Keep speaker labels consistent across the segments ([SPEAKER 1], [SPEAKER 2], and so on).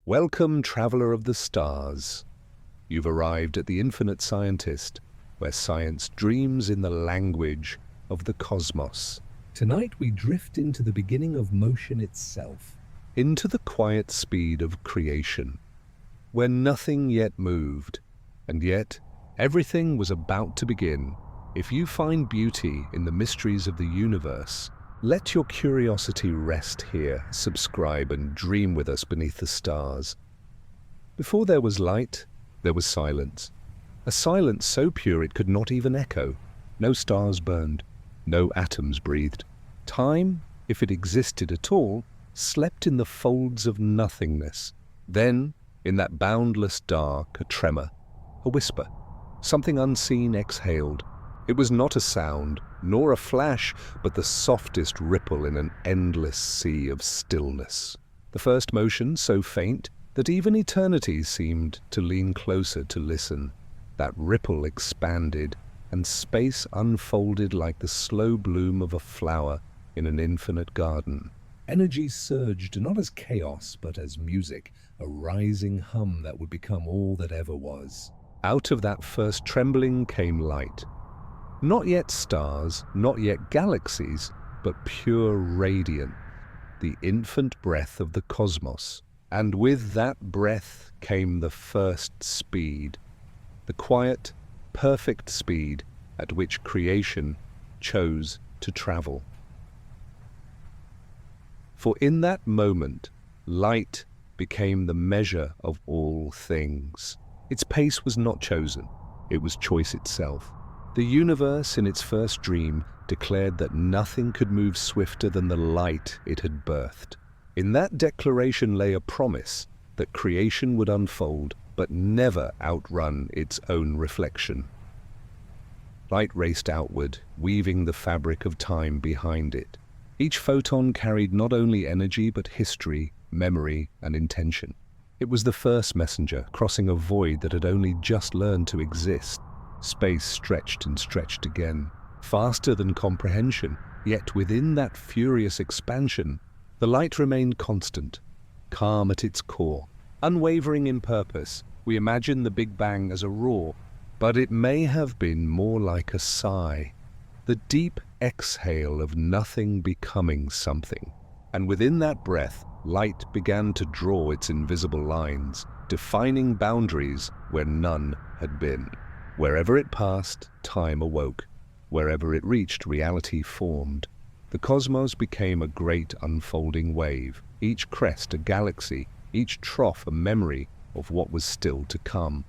[SPEAKER 1] Welcome, traveler of the stars. You've arrived at the infinite scientist, where science dreams in the language of the cosmos.
[SPEAKER 2] Tonight we drift into the beginning of motion itself.
[SPEAKER 1] Into the quiet speed of creation, where nothing yet moved, and yet everything was about to begin. If you find beauty in the mysteries of the universe, let your curiosity rest here, subscribe and dream with us beneath the stars. Before there was light, there was silence. A silence so pure it could not even echo. No stars burned, no atoms breathed. Time, if it existed at all, slept in the folds of nothingness. Then, in that boundless dark, a tremor, a whisper, something unseen exhaled. It was not a sound, nor a flash, but the softest ripple in an endless sea of stillness. The first motion so faint that even eternity seemed to lean closer to listen. That ripple expanded, and space unfolded like the slow bloom of a flower in an infinite garden.
[SPEAKER 2] Energy surged not as chaos, but as music, a rising hum that would become all that ever was.
[SPEAKER 1] Out of that first trembling came light. Not yet stars, not yet galaxies, but pure radiant, the infant breath of the cosmos. And with that breath came the first speed, the quiet, perfect speed at which creation chose to travel. For in that moment, light became the measure of all things. Its pace was not chosen, it was choice itself. The universe, in its first dream, declared that nothing could move swifter than the light it had birthed. In that declaration lay a promise that creation would unfold, but never outrun its own reflection. Light raced outward, weaving the fabric of time behind it. Each photon carried not only energy, but history, memory, and intention. It was the first messenger, crossing a void that had only just learned to exist. Space stretched and stretched again, faster than comprehension, yet within that furious expansion, the light remained constant, calm at its core, unwavering in purpose. We imagine the Big Bang as a roar, but it may have been more like a sigh, the deep exhale of nothing becoming something. And within that breath, light began to draw its invisible lines, defining boundaries where none had been. Wherever it passed, time awoke. Wherever it reached, reality formed. The cosmos became a great unfolding wave, each crest a galaxy, each trough a memory of what was still to come.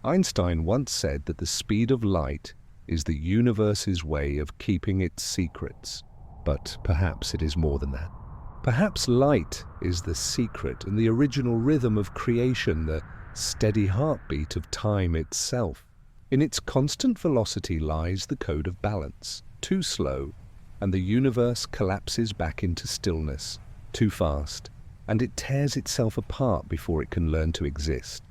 [SPEAKER 1] Einstein once said that the speed of light is the universe's way of keeping its secrets. But perhaps it is more than that. Perhaps light is the secret and the original rhythm of creation, the steady heartbeat of time itself. In its constant velocity lies the code of balance. Too slow, and the universe collapses back into stillness. Too fast, and it tears itself apart before it can learn to exist.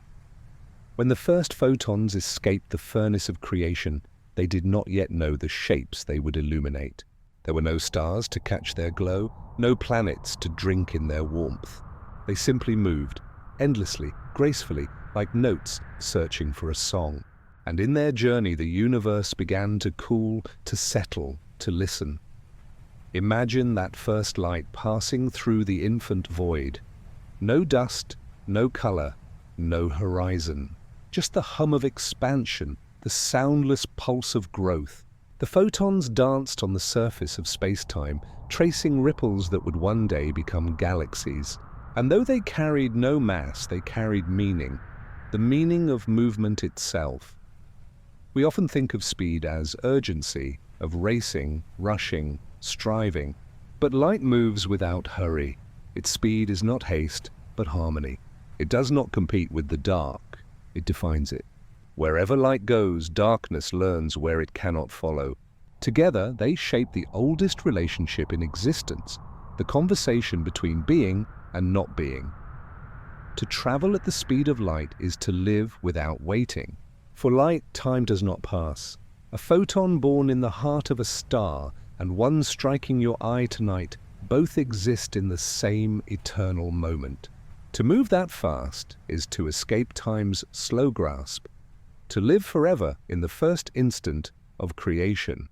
[SPEAKER 1] When the first photons escaped the furnace of creation, they did not yet know the shapes they would illuminate. There were no stars to catch their glow, no planets to drink in their warmth. They simply moved, endlessly, gracefully, like notes searching for a song. And in their journey, the universe began to cool, to settle, to listen. Imagine that first light passing through the infant void. No dust, no color, no horizon. Just the hum of expansion, the soundless pulse of growth. The photons danced on the surface of space-time, tracing ripples that would one day become galaxies. And though they carried no mass, they carried meaning, the meaning of movement itself. We often think of speed as urgency, of racing, rushing, striving. But light moves without hurry. Its speed is not haste, but harmony. It does not compete with the dark, it defines it. Wherever light goes, darkness learns where it cannot follow. Together, they shape the oldest relationship in existence, the conversation between being and not being. To travel at the speed of light is to live without waiting. For light, time does not pass. A photon born in the heart of a star and one striking your eye tonight both exist in the same eternal moment. To move that fast is to escape time's slow grasp, to live forever in the first instant of creation.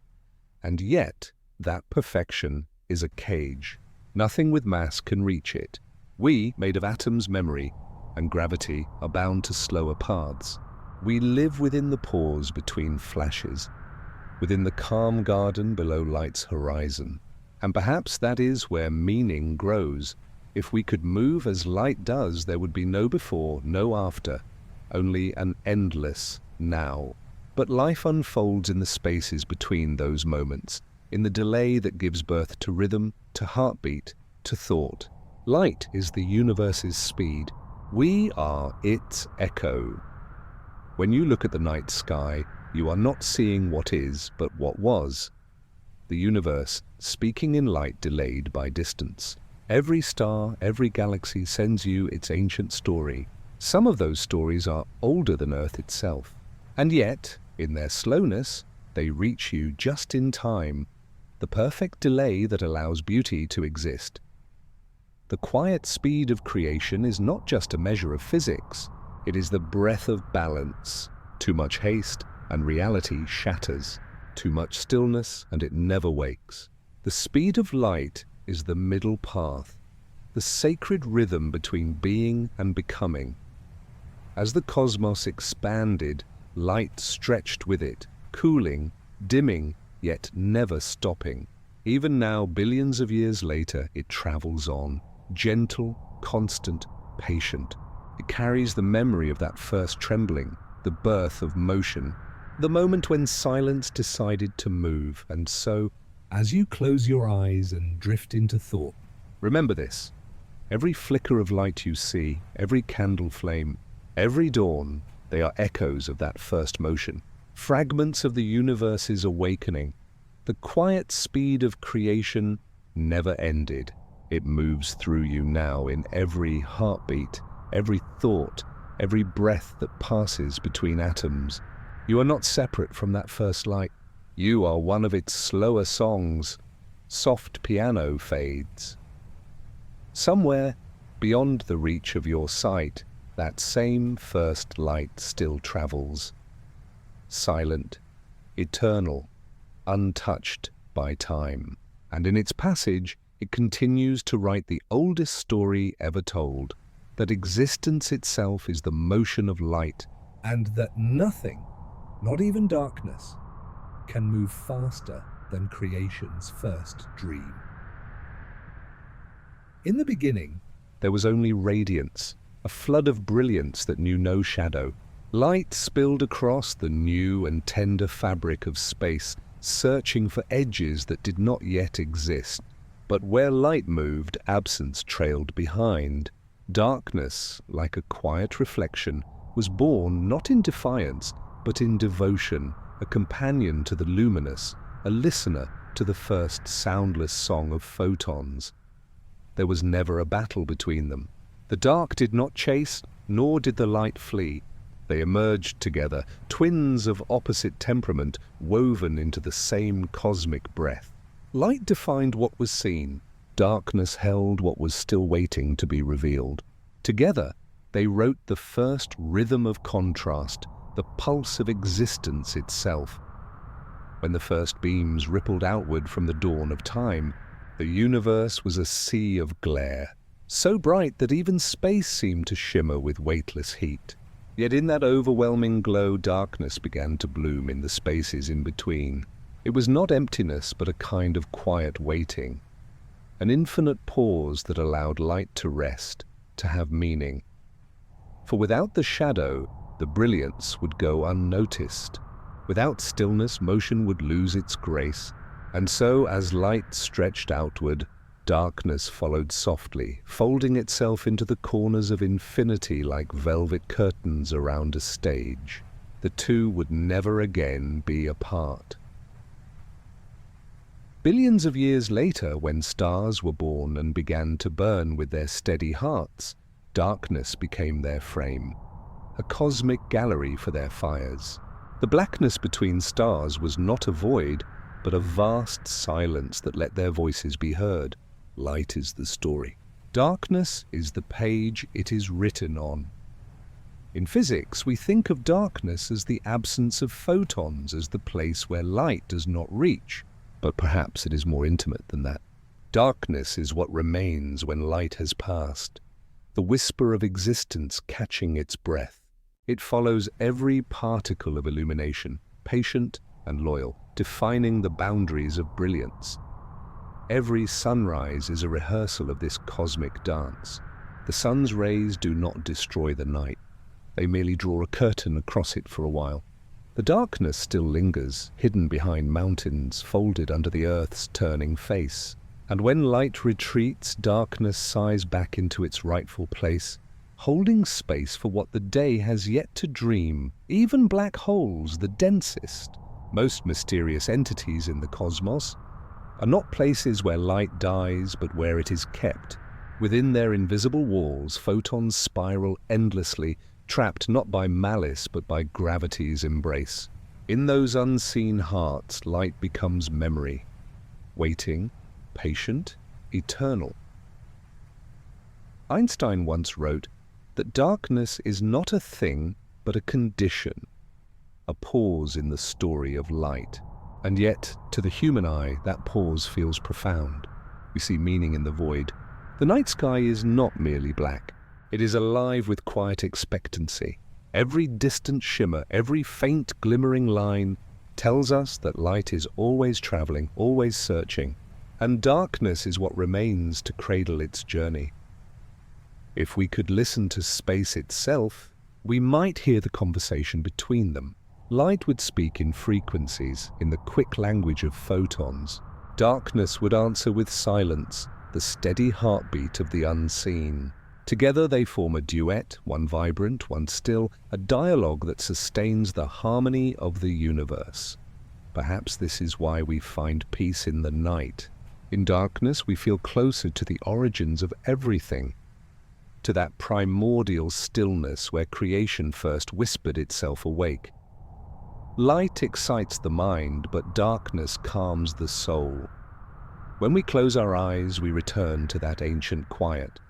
[SPEAKER 1] And yet, that perfection is a cage. Nothing with mass can reach it. We, made of atoms' memory and gravity, are bound to slower paths. We live within the pause between flashes, within the calm garden below light's horizon. And perhaps that is where meaning grows. If we could move as light does, there would be no before, no after, only an endless now. But life unfolds in the spaces between those moments, in the delay that gives birth to rhythm, to heartbeat, to thought. Light is the universe's speed. We are its echo. When you look at the night sky, you are not seeing what is, but what was. The universe, speaking in light delayed by distance. Every star, every galaxy sends you its ancient story. Some of those stories are older than Earth itself. And yet, in their slowness, they reach you just in time, the perfect delay that allows beauty to exist. The quiet speed of creation is not just a measure of physics. It is the breath of balance. Too much haste, and reality shatters. Too much stillness, and it never wakes. The speed of light is the middle path, the sacred rhythm between being and becoming. As the cosmos expanded, light stretched with it, cooling, dimming, yet never stopping. Even now, billions of years later, it travels on, gentle, constant, patient. It carries the memory of that first trembling, the birth of motion, the moment when silence decided to move. And so,
[SPEAKER 2] As you close your eyes and drift into thought,
[SPEAKER 1] remember this. Every flicker of light you see, every candle flame, every dawn, they are echoes of that first motion, fragments of the universe's awakening. The quiet speed of creation never ended. It moves through you now in every heartbeat, every thought, every breath that passes between atoms. You are not separate from that first light. You are one of its slower songs. Soft piano fades. Somewhere beyond the reach of your sight, that same first light still travels. Silent, eternal, untouched by time. And in its passage, it continues to write the oldest story ever told, that existence itself is the motion of light,
[SPEAKER 2] and that nothing, not even darkness, can move faster than creation's first dream. In the beginning,
[SPEAKER 1] there was only radiance, a flood of brilliance that knew no shadow. Light spilled across the new and tender fabric of space, searching for edges that did not yet exist. But where light moved, absence trailed behind. Darkness, like a quiet reflection, was born not in defiance, but in devotion, a companion to the luminous, a listener to the first soundless song of photons. There was never a battle between them. The dark did not chase, nor did the light flee. They emerged together, twins of opposite temperament, woven into the same cosmic breath. Light defined what was seen. Darkness held what was still waiting to be revealed. Together, they wrote the first rhythm of contrast, the pulse of existence itself. When the first beams rippled outward from the dawn of time, the universe was a sea of glare, so bright that even space seemed to shimmer with weightless heat. Yet in that overwhelming glow, darkness began to bloom in the spaces in between. It was not emptiness, but a kind of quiet waiting, an infinite pause that allowed light to rest, to have meaning. For without the shadow, the brilliance would go unnoticed. Without stillness, motion would lose its grace. And so, as light stretched outward, darkness followed softly, folding itself into the corners of infinity like velvet curtains around a stage. The two would never again be apart. Billions of years later, when stars were born and began to burn with their steady hearts, darkness became their frame, a cosmic gallery for their fires. The blackness between stars was not a void, but a vast silence that let their voices be heard. Light is the story. Darkness is the page it is written on. In physics, we think of darkness as the absence of photons, as the place where light does not reach. But perhaps it is more intimate than that. Darkness is what remains when light has passed, the whisper of existence catching its breath. It follows every particle of illumination, patient and loyal, defining the boundaries of brilliance. Every sunrise is a rehearsal of this cosmic dance. The sun's rays do not destroy the night. They merely draw a curtain across it for a while. The darkness still lingers, hidden behind mountains, folded under the earth's turning face. And when light retreats, darkness sighs back into its rightful place, holding space for what the day has yet to dream. Even black holes, the densest, most mysterious entities in the cosmos, are not places where light dies, but where it is kept. Within their invisible walls, photons spiral endlessly, trapped not by malice, but by gravity's embrace. In those unseen hearts, light becomes memory, waiting, patient, eternal. Einstein once wrote that darkness is not a thing, but a condition, a pause in the story of light. And yet, to the human eye, that pause feels profound. We see meaning in the void. The night sky is not merely black. It is alive with quiet expectancy. Every distant shimmer, every faint glimmering line tells us that light is always traveling, always searching, and darkness is what remains to cradle its journey. If we could listen to space itself, we might hear the conversation between them. Light would speak in frequencies, in the quick language of photons. Darkness would answer with silence, the steady heartbeat of the unseen. Together they form a duet, one vibrant, one still, a dialogue that sustains the harmony of the universe. Perhaps this is why we find peace in the night. In darkness we feel closer to the origins of everything, to that primordial stillness where creation first whispered itself awake. Light excites the mind, but darkness calms the soul. When we close our eyes, we return to that ancient quiet.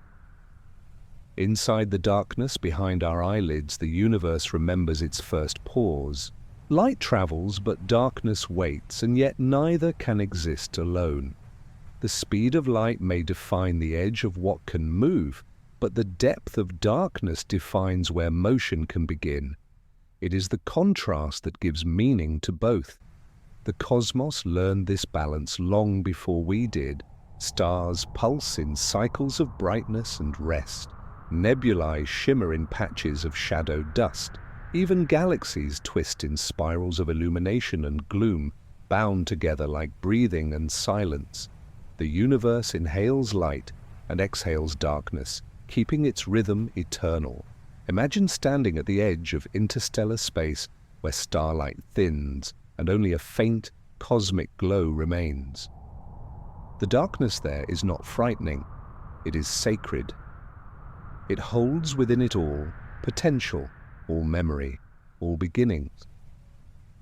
[SPEAKER 1] Inside the darkness, behind our eyelids, the universe remembers its first pause. Light travels, but darkness waits, and yet neither can exist alone. The speed of light may define the edge of what can move, but the depth of darkness defines where motion can begin. It is the contrast that gives meaning to both. The cosmos learned this balance long before we did. Stars pulse in cycles of brightness and rest. Nebulae shimmer in patches of shadowed dust. Even galaxies twist in spirals of illumination and gloom, bound together like breathing and silence. The universe inhales light and exhales darkness, keeping its rhythm eternal. Imagine standing at the edge of interstellar space where starlight thins and only a faint cosmic glow remains. The darkness there is not frightening, it is sacred. It holds within it all potential, all memory, all beginnings.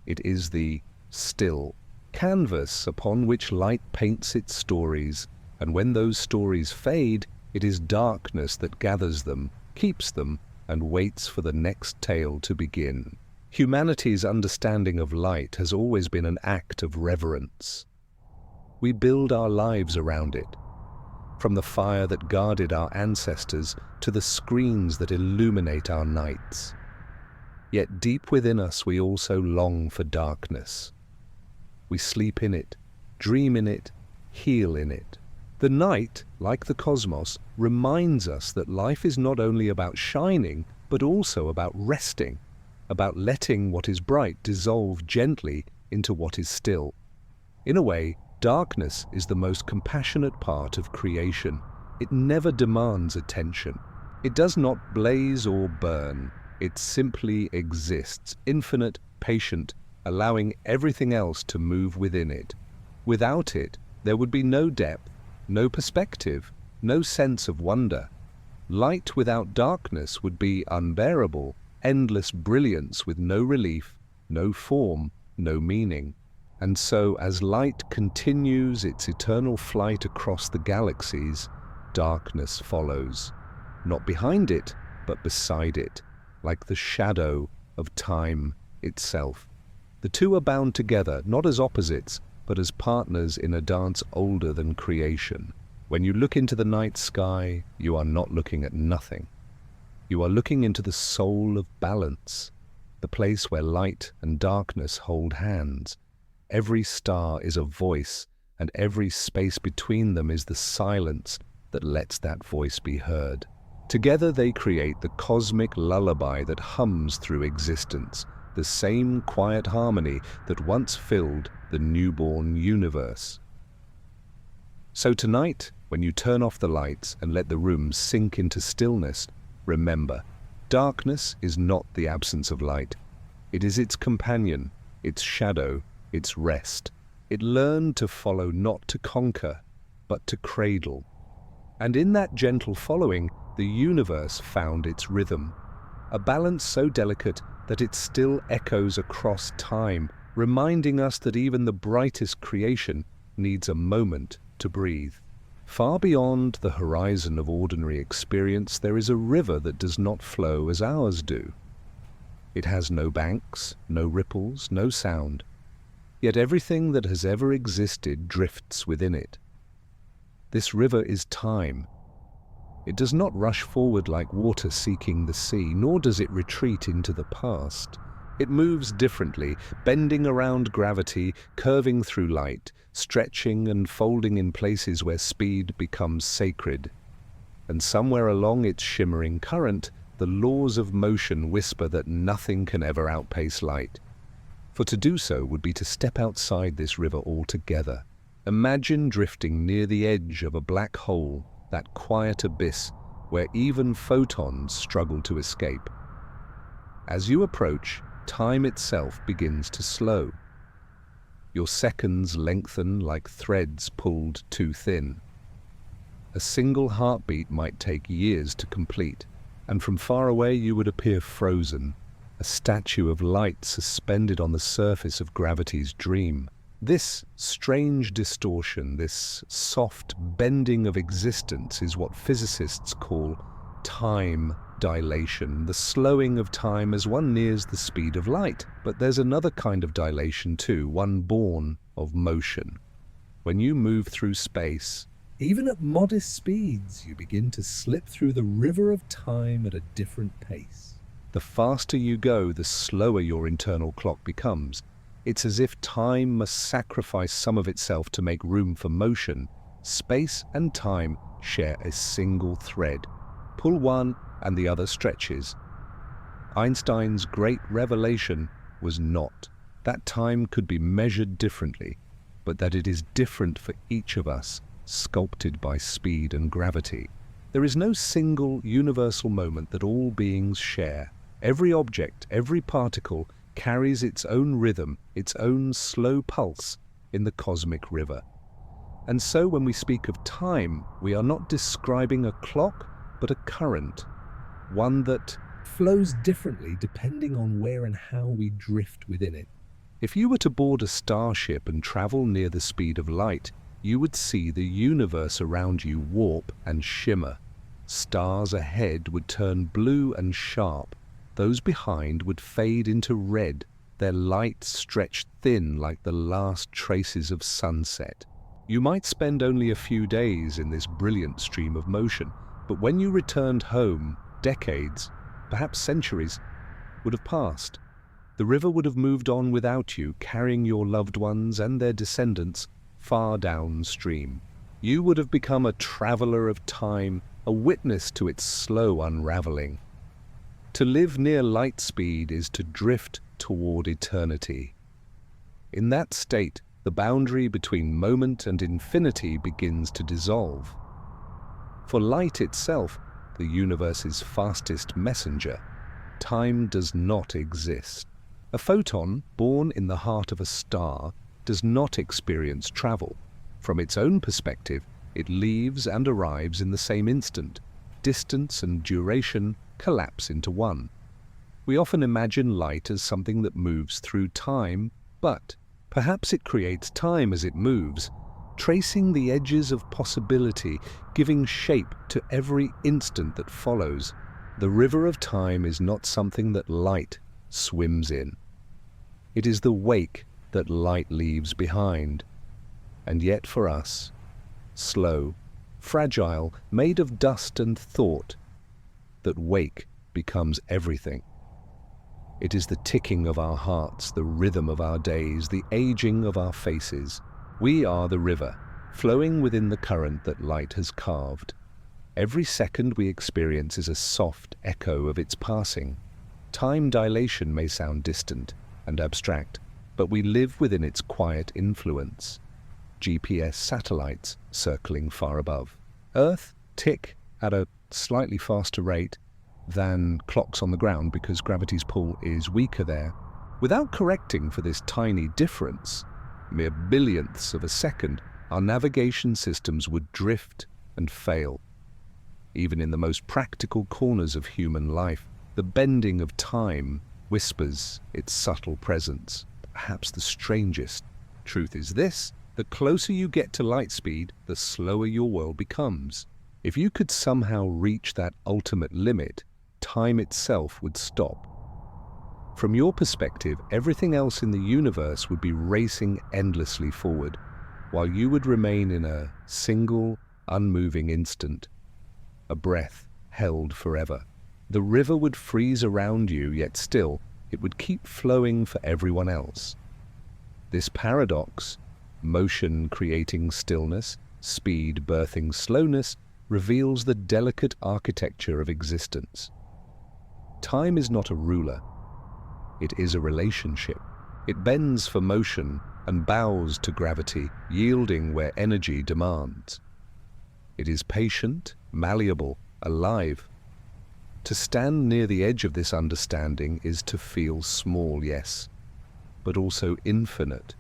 [SPEAKER 1] It is the still canvas upon which light paints its stories, and when those stories fade, it is darkness that gathers them, keeps them, and waits for the next tale to begin. Humanity's understanding of light has always been an act of reverence. We build our lives around it, from the fire that guarded our ancestors to the screens that illuminate our nights. Yet deep within us we also long for darkness. We sleep in it, dream in it, heal in it. The night, like the cosmos, reminds us that life is not only about shining, but also about resting, about letting what is bright dissolve gently into what is still. In a way, darkness is the most compassionate part of creation. It never demands attention. It does not blaze or burn. It simply exists, infinite, patient, allowing everything else to move within it. Without it, there would be no depth, no perspective, no sense of wonder. Light without darkness would be unbearable, endless brilliance with no relief, no form, no meaning. And so, as light continues its eternal flight across the galaxies, darkness follows, not behind it, but beside it, like the shadow of time itself. The two are bound together, not as opposites, but as partners in a dance older than creation. When you look into the night sky, you are not looking at nothing. You are looking into the soul of balance, the place where light and darkness hold hands. Every star is a voice, and every space between them is the silence that lets that voice be heard. Together they create the cosmic lullaby that hums through existence, the same quiet harmony that once filled the newborn universe. So tonight, when you turn off the lights and let the room sink into stillness, remember, darkness is not the absence of light. It is its companion, its shadow, its rest. It learned to follow not to conquer, but to cradle. And in that gentle following, the universe found its rhythm, a balance so delicate that it still echoes across time, reminding us that even the brightest creation needs a moment to breathe. Far beyond the horizon of ordinary experience, there is a river that does not flow as ours do. It has no banks, no ripples, no sound, yet everything that has ever existed drifts within it. This river is time. It does not rush forward like water seeking the sea, nor does it retreat into the past. It moves differently, bending around gravity, curving through light, stretching and folding in places where speed becomes sacred. And somewhere along its shimmering current, the laws of motion whisper that nothing can ever outpace light. For to do so would be to step outside this river altogether. Imagine drifting near the edge of a black hole, that quiet abyss where even photons struggle to escape. As you approach, time itself begins to slow. Your seconds lengthen like threads pulled too thin. A single heartbeat might take years to complete, and from far away you would appear frozen, a statue of light suspended on the surface of gravity's dream. This strange distortion, this soft bending of existence is what physicists call time dilation, the slowing of time as one nears the speed of light. But there's another kind of dilation too, one born of motion. When you move through space,
[SPEAKER 2] even at modest speeds, you begin to slip through the river of time at a different pace.
[SPEAKER 1] the faster you go, the slower your internal clock becomes. It's as if time must sacrifice some of itself to make room for motion. Space and time share a single thread. Pull one and the other stretches. Einstein's great revelation was not that time could be measured differently, but that it is different for each of us, sculpted by speed and gravity. There is no single universal moment that all beings share. Every object, every particle carries its own rhythm, its own slow pulse in the cosmic river. And so when we speak of time, we are not describing a clock, but a current, one that
[SPEAKER 2] flows differently depending on where and how we drift within it.
[SPEAKER 1] if you were to board a starship and travel near the speed of light, you would see the universe around you warp and shimmer. Stars ahead would turn blue and sharp. Those behind would fade into red, their light stretched thin like the last traces of sunset. You might spend only a few days in this brilliant stream of motion, but when you returned home, decades, perhaps centuries, would have passed. The river would have moved on without you, carrying your loved ones and their descendants far downstream. You would have become a traveler of time, a witness to its slow unraveling. To live near light speed is to drift toward eternity. In that state, the boundary between moment and infinity begins to dissolve. For light itself, the universe's fastest messenger, time does not exist. A photon, born in the heart of a star, does not experience travel. From its own perspective, it leaves and arrives in the same instant. Distance and duration collapse into one. We often imagine light as something that moves through time, but perhaps it creates time as it moves. tracing the edges of possibility, giving shape to every instant that follows. The river of time is not something that light swims in. It is the wake that light leaves behind. And yet for us, slow, fragile, made of dust and thought, that wake becomes everything. It is the ticking of our hearts, the rhythm of our days, the aging of our faces. We are the river, flowing within the current that light has carved. Every second we experience is a soft echo of its passing. Time dilation may sound distant and abstract, but we live within its quiet influence. GPS satellites circling far above. Earth tick at a slightly faster rate than clocks on the ground because gravity's pull is weaker there. Without correcting for this tiny difference, mere billionths of a second, our navigation systems would drift and fail. Even in the most practical corners of human life, the bending of time whispers its subtle presence. Perhaps the strangest truth is this: the closer you get to light speed, the slower your world becomes. If you could somehow reach that ultimate limit, time itself would stop. From your perspective, everything else in the universe would be racing endlessly forward, while you would remain in a single, unmoving instant, a breath held forever. The river would freeze around you, yet still, it would keep flowing for everyone else. This paradox, motion creating stillness, speed birthing slowness, reveals the delicate architecture of existence. Time is not a ruler. It is a relationship. It bends for motion and bows to gravity, yielding where energy demands. It is patient, malleable, alive. To stand near the edge of this understanding is to feel small, yes, but also infinite.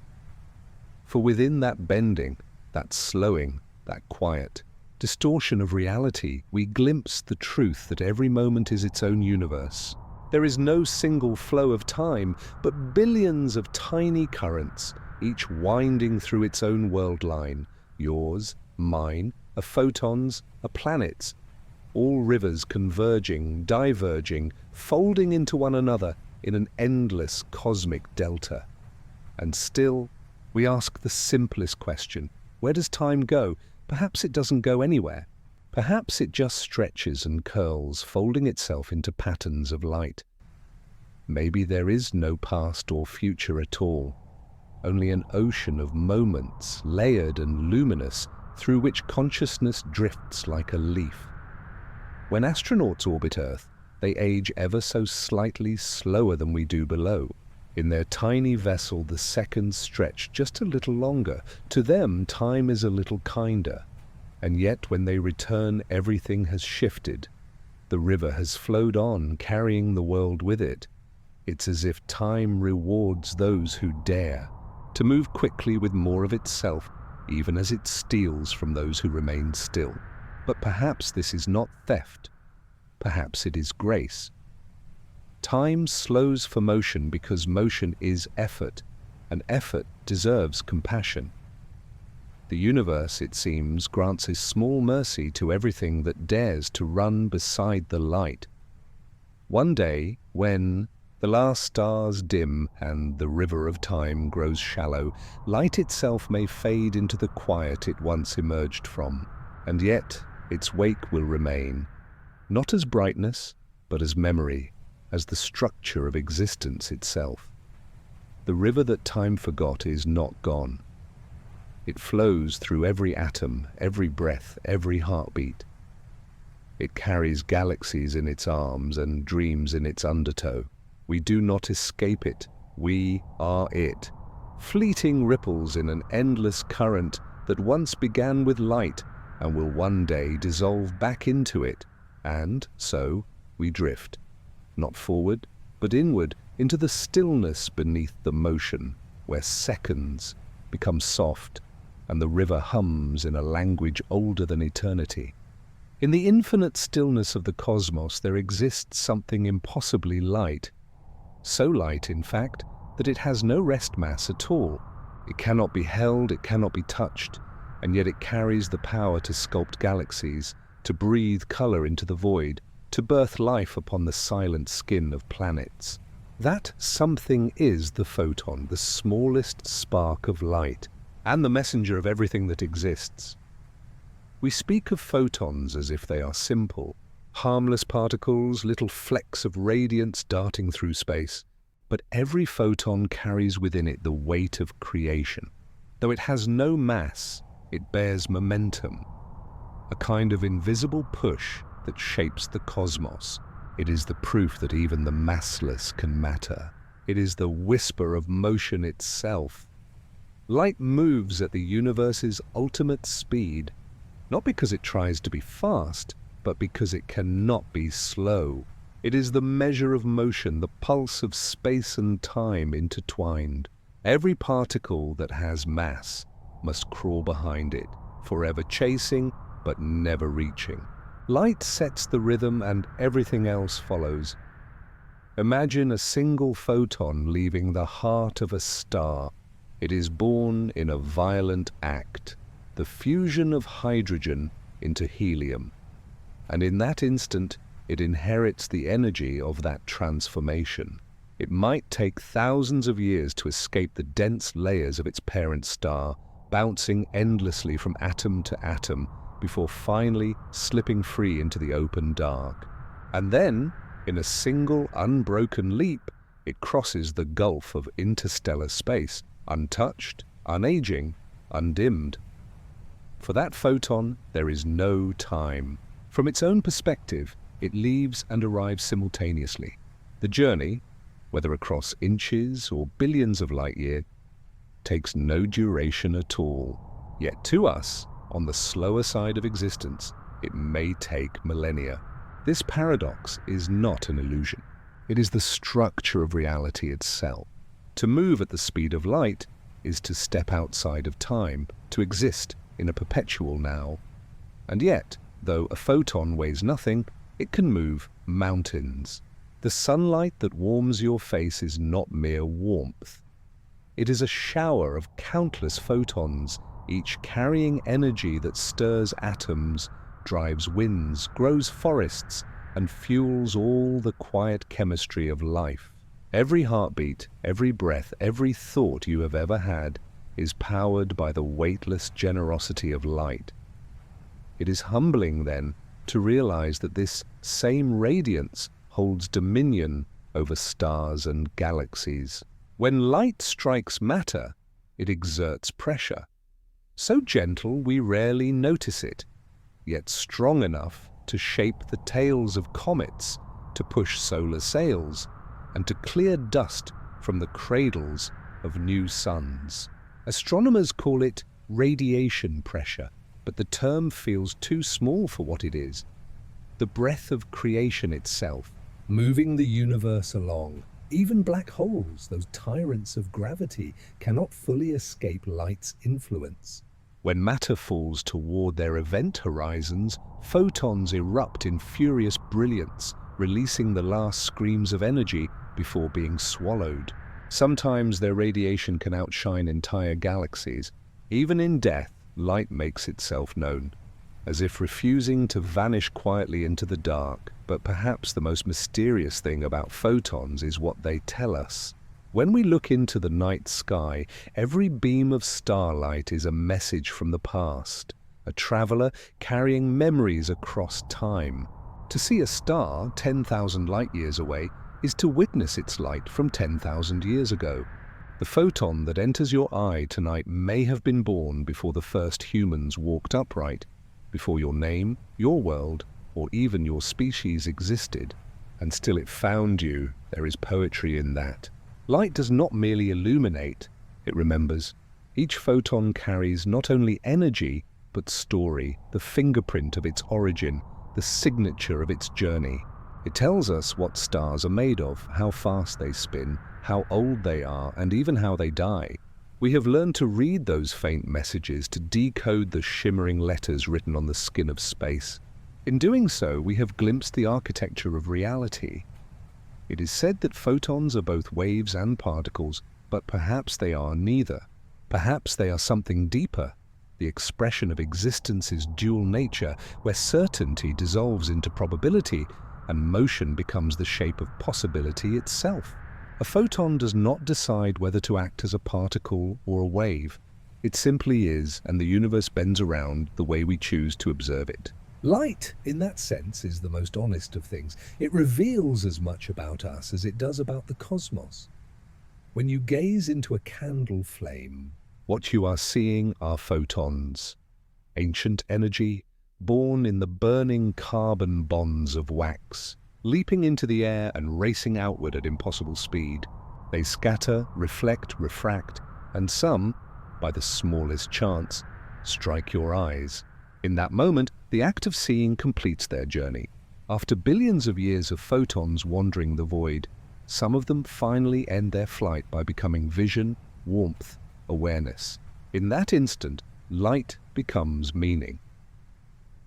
[SPEAKER 1] For within that bending, that slowing, that quiet, distortion of reality, we glimpse the truth that every moment is its own universe. There is no single flow of time, but billions of tiny currents, each winding through its own world line, yours, mine, a photon's, a planet's, all rivers converging, diverging, folding into one another in an endless cosmic delta. And still, we ask the simplest question: where does time go? Perhaps it doesn't go anywhere. Perhaps it just stretches and curls, folding itself into patterns of light. Maybe there is no past or future at all, only an ocean of moments, layered and luminous, through which consciousness drifts like a leaf. When astronauts orbit Earth, they age ever so slightly slower than we do below. In their tiny vessel, the seconds stretch just a little longer. To them, time is a little kinder. And yet, when they return, everything has shifted. The river has flowed on, carrying the world with it. It's as if time rewards those who dare to move quickly with more of itself, even as it steals from those who remain still. But perhaps this is not theft. Perhaps it is grace. Time slows for motion because motion is effort, and effort deserves compassion. The universe, it seems, grants a small mercy to everything that dares to run beside the light. One day, when the last stars dim and the river of time grows shallow, light itself may fade into the quiet it once emerged from, and yet its wake will remain, not as brightness, but as memory, as the structure of existence itself. The river that time forgot is not gone. It flows through every atom, every breath, every heartbeat. It carries galaxies in its arms and dreams in its undertow. We do not escape it. We are it. Fleeting ripples in an endless current that once began with light and will one day dissolve back into it. And so we drift, not forward, but inward into the stillness beneath the motion, where seconds become soft and the river hums in a language older than eternity. In the infinite stillness of the cosmos there exists something impossibly light. So light, in fact, that it has no rest mass at all. It cannot be held, it cannot be touched. and yet it carries the power to sculpt galaxies, to breathe color into the void, to birth life upon the silent skin of planets. That something is the photon, the smallest spark of light, and the messenger of everything that exists. We speak of photons as if they are simple, harmless particles, little flecks of radiance darting through space. But every photon carries within it the weight of creation. Though it has no mass, it bears momentum, a kind of invisible push that shapes the cosmos. It is the proof that even the massless can matter. It is the whisper of motion itself. Light moves at the universe's ultimate speed, not because it tries to be fast, but because it cannot be slow. It is the measure of motion, the pulse of space and time intertwined. Every particle that has mass must crawl behind it, forever chasing but never reaching. Light sets the rhythm and everything else follows. Imagine a single photon leaving the heart of a star. It is born in a violent act, the fusion of hydrogen into helium. And in that instant, it inherits the energy of that transformation. It might take thousands of years to escape the dense layers of its parent star, bouncing endlessly from atom to atom, before finally slipping free into the open dark. And then, in a single unbroken leap, it crosses the gulf of interstellar space, untouched, unaging, undimmed. For that photon, there is no time. From its own perspective, it leaves and arrives simultaneously. The journey, whether across inches or billions of light years, takes no duration at all. Yet to us, on the slower side of existence, it may take millennia. This paradox is not an illusion. It is the structure of reality itself. To move at the speed of light is to step outside of time, to exist in a perpetual now. And yet, though a photon weighs nothing, it can move mountains. The sunlight that warms your face is not mere warmth. It is a shower of countless photons, each carrying energy that stirs atoms, drives winds, grows forests, and fuels all the quiet chemistry of life. Every heartbeat, every breath, every thought you have ever had is powered by the weightless generosity of light. It is humbling, then, to realize that this same radiance holds dominion over stars and galaxies. When light strikes matter, it exerts pressure. So gentle we rarely notice it, yet strong enough to shape the tails of comets, to push solar sails, and to clear dust from the cradles of new suns. Astronomers call it radiation pressure, but the term feels too small for what it is. The breath of creation itself, moving the universe along. Even black holes, those tyrants of gravity, cannot fully escape light's influence. When matter falls toward their event horizons, photons erupt in furious brilliance, releasing the last screams of energy before being swallowed. Sometimes their radiation can outshine entire galaxies. Even in death, light makes itself known, as if refusing to vanish quietly into the dark. But perhaps the most mysterious thing about photons is what they tell us. When we look into the night sky, every beam of starlight is a message from the past, a traveler carrying memories across time. To see a star 10,000 light-years away is to witness its light from 10,000 years ago. The photon that enters your eye tonight may have been born before the first humans walked upright, before your name, your world, or even your species existed, and still it found you. There is poetry in that. Light does not merely illuminate, it remembers. Each photon carries not only energy, but story, the fingerprint of its origin, the signature of its journey. It tells us what stars are made of, how fast they spin, how old they are, and even how they die. We have learned to read those faint messages, to decode the shimmering letters written on the skin of space. In doing so, we have glimpsed the architecture of reality. It is said that photons are both waves and particles, but perhaps they are neither. Perhaps they are something deeper, the expression of existence's dual nature, where certainty dissolves into probability and motion becomes the shape of possibility itself. A photon does not decide whether to act as a particle or a wave. It simply is, and the universe bends around the way we choose to observe it.
[SPEAKER 2] Light, in that sense, is the most honest of things. It reveals as much about us as it does about the cosmos. When you gaze into a candle flame,
[SPEAKER 1] What you are seeing are photons, ancient energy, born in the burning carbon bonds of wax, leaping into the air and racing outward at impossible speed. They scatter, reflect, refract, and some, by the smallest chance, strike your eyes. In that moment, the act of seeing completes their journey. After billions of years of photons wandering the void, some of them finally end their flight by becoming vision, warmth, awareness. In that instant, light becomes meaning.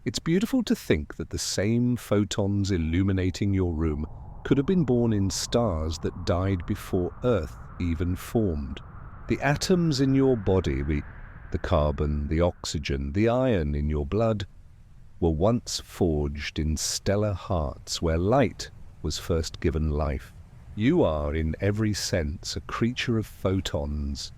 [SPEAKER 1] It's beautiful to think that the same photons illuminating your room could have been born in stars that died before Earth even formed. The atoms in your body, the carbon, the oxygen, the iron in your blood, were once forged in stellar hearts where light was first given life. You are, in every sense, a creature of photons,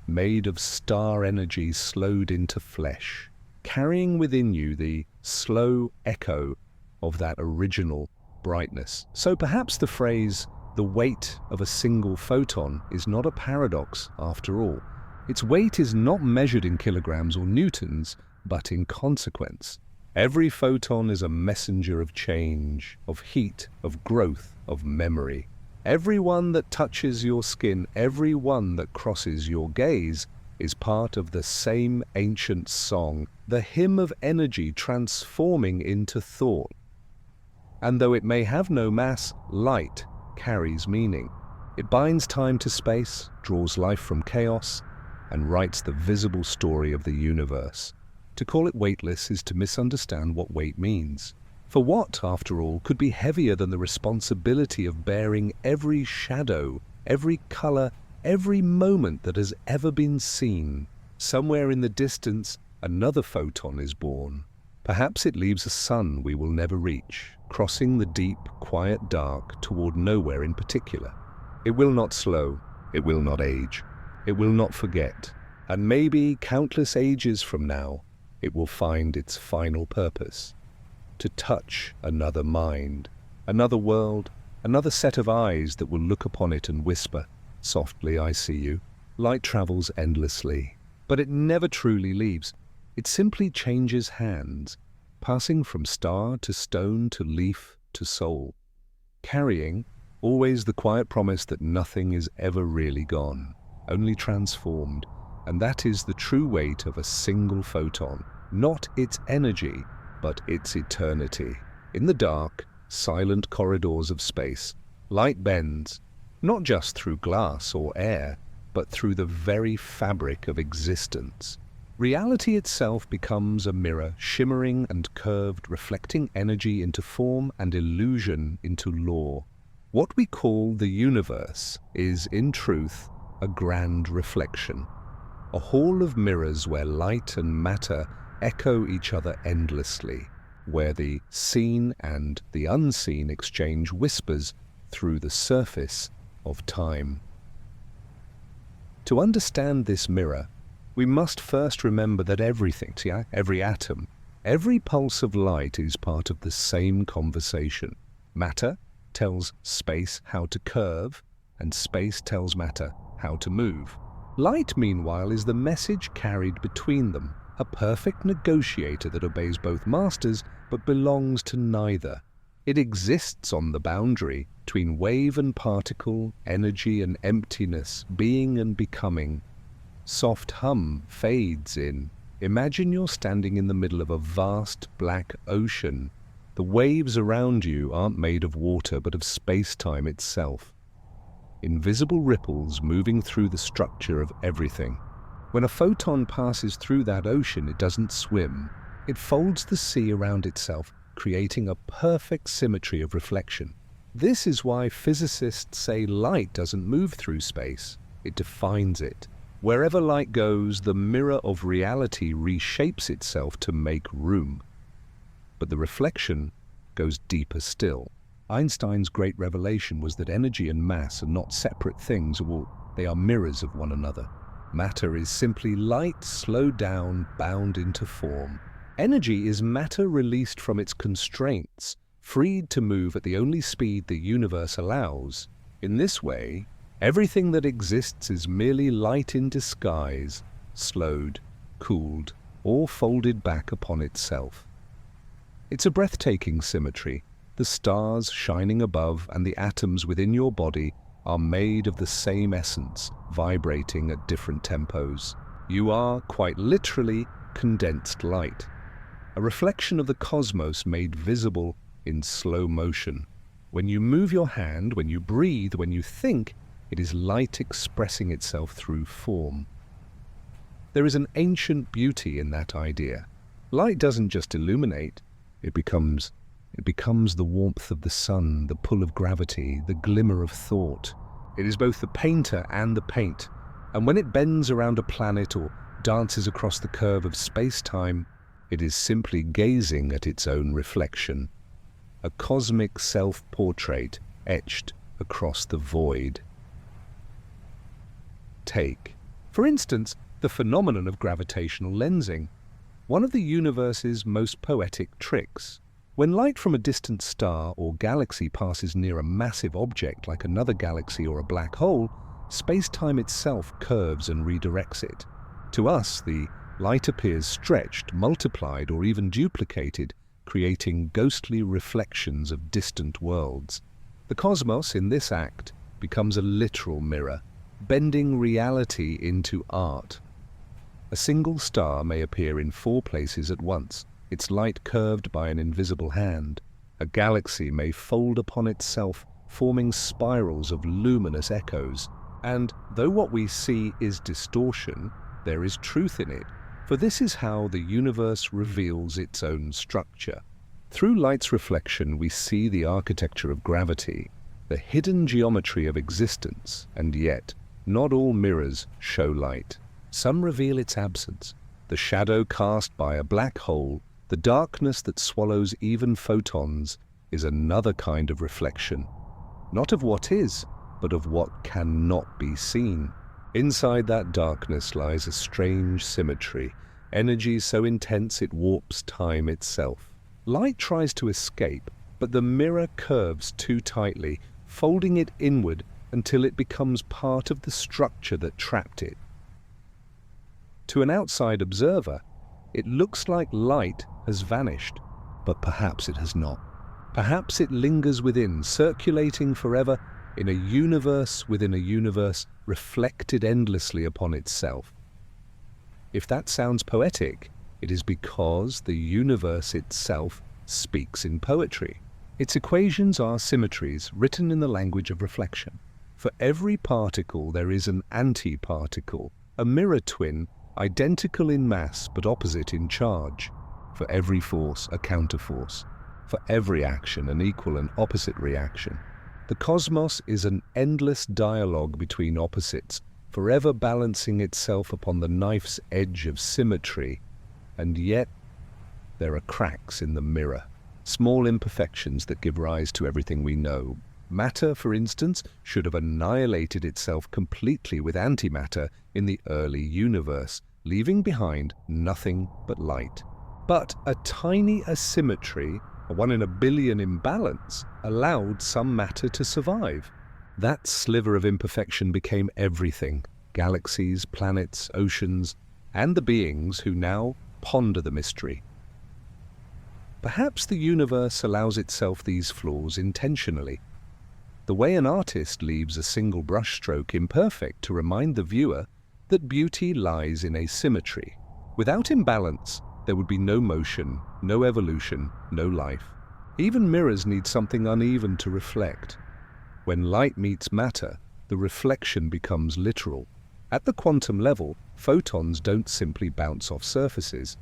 [SPEAKER 1] made of star energy slowed into flesh, carrying within you the slow echo of that original brightness. So perhaps the phrase, "the weight of a single photon," is not a paradox after all. Its weight is not measured in kilograms or newtons, but in consequence. Every photon is a messenger of change, of heat, of growth, of memory. Every one that touches your skin, every one that crosses your gaze, is part of the same ancient song, the hymn of energy transforming into thought. And though it may have no mass, light carries meaning. It binds time to space, draws life from chaos, and writes the visible story of the universe. To call it weightless is to misunderstand what weight means. For what, after all, could be heavier than the responsibility of bearing every shadow, every color, every moment that has ever been seen? Somewhere in the distance, another photon is born. Perhaps it leaves a sun we will never reach, crossing the deep, quiet dark toward nowhere in particular. It will not slow, it will not age, it will not forget, and maybe countless ages from now, it will find its final purpose: to touch another mind, another world, another set of eyes that will look upon it and whisper, "Softly, I see you." Light travels endlessly, but it never truly leaves. It simply changes hands, passing from star to stone to leaf to soul, carrying always the quiet promise that nothing is ever really gone, only transformed, and that is the true weight of a single photon, not its energy, but its eternity. In the dark, silent corridors of space, light bends, not just through glass or air, but through the very fabric of existence. Reality itself becomes a mirror, shimmering and curved, reflecting energy into form and illusion into law. What we call the universe is, in truth, a grand reflection, a hall of mirrors where light and matter echo each other endlessly, where the seen and the unseen exchange whispers through the surface of time. To understand this mirror, we must first remember that everything, every atom, every pulse of light is part of the same conversation. Matter tells space how to curve, and space tells matter how to move. Light, meanwhile, is the message carried between them, a perfect negotiator that obeys both masters but belongs to neither. It exists on the boundary between wave and particle, energy and emptiness, being and becoming. Soft hum fades in. Imagine you're standing in the middle of a vast black ocean. The waves around you aren't made of water but of space-time itself. Invisible ripples moving through the structure of everything. When a photon passes through that ocean, it doesn't swim. It folds the sea around itself, creating a perfect symmetry of reflection. This is why physicists say light doesn't move through space. It defines it. Wherever light goes, the mirror of reality reshapes itself to make room. But the reflection goes deeper still. Einstein's great revelation was that energy and mass are not separate things, they are mirrors of one another. Matter is simply light slowed down, bound into form. Energy is matter released from its constraints, freed to move at the only speed the universe allows. In this way, everything that exists is merely light in disguise, slowed, cooled, or folded back upon itself. It's a breathtaking symmetry. The stars shining above and the atoms within your body are made of the same essence, vibrating at different tempos. You are, quite literally, condensed light, a reflection of the cosmos made visible in slow motion. When you move your hand, when you breathe, when you think, it is light expressing itself through form. There is an ancient beauty in that idea. Light doesn't just illuminate, it becomes the warmth of the sun, the pull of gravity, the glimmer of thought. It is both the painter and the paint, and when it bends around a planet or dances across the curve of space-time, it is simply gazing at its own reflection. A cosmic self-portrait etched across the void. Take, for instance, the phenomenon of gravitational lensing, one of the universe's most poetic tricks. When light from a distant star or galaxy passes near a massive object like another galaxy or a black hole, space-time itself curves and redirects it. To us, the light appears stretched, multiplied, or even duplicated, creating ghostly reflections of distant worlds. The cosmos, in this act, becomes a literal mirror, bending reality into art. A single star may appear in 4 places at once, its light curved by an invisible hand. A galaxy may fold upon itself, forming spirals of luminous echoes. And though what we see is distortion, there is truth in it, for this is how the universe reveals its own structure. Through light's reflection, we see the architecture of gravity, the hidden geometry of existence, and yet, not all mirrors show light. Some reveal its absence, the shadow cast by a black hole, the darkness that swallows even photons, is another kind of reflection. Not of what is, but of what cannot be seen. Inside that darkness lies a strange symmetry, energy so intense it warps time itself. Light tries to escape, but the mirror curves too tightly, folding it inward until it becomes part of the structure that trapped it. To an outside observer, it looks like light has vanished, but perhaps it has not. Perhaps it lingers within, circulating forever in a universe within a universe, reflected endlessly upon itself. If that sounds poetic, it is because the universe itself speaks in poetry. Its equations are symmetries written in the language of reflection. For every particle there is an antiparticle, a mirror twin, identical in mass but opposite in charge. For every force, a counterforce. For every action, an equal and opposite reaction. The cosmos is an endless dialogue between opposites, forever balancing itself upon the knife's edge of symmetry. And yet, there are cracks in the mirror, small imperfections that give rise to everything we know. Matter, for instance, should have annihilated itself completely with antimatter in the early universe, leaving behind nothing but light. But a tiny asymmetry, a 1 in a billion imbalance, allowed some matter to survive. That sliver of imperfection became everything: galaxies, planets, oceans, and the beings who now ponder the mystery. Perhaps the universe allows itself these flaws intentionally. The way an artist leaves a single brushstroke imperfect to remind the viewer that beauty lies in asymmetry. Without imbalance, there would be no motion, no evolution, no life. Even mirrors need something uneven to reflect. When light meets matter, the reflection becomes literal. At the quantum level, photons don't simply bounce off surfaces.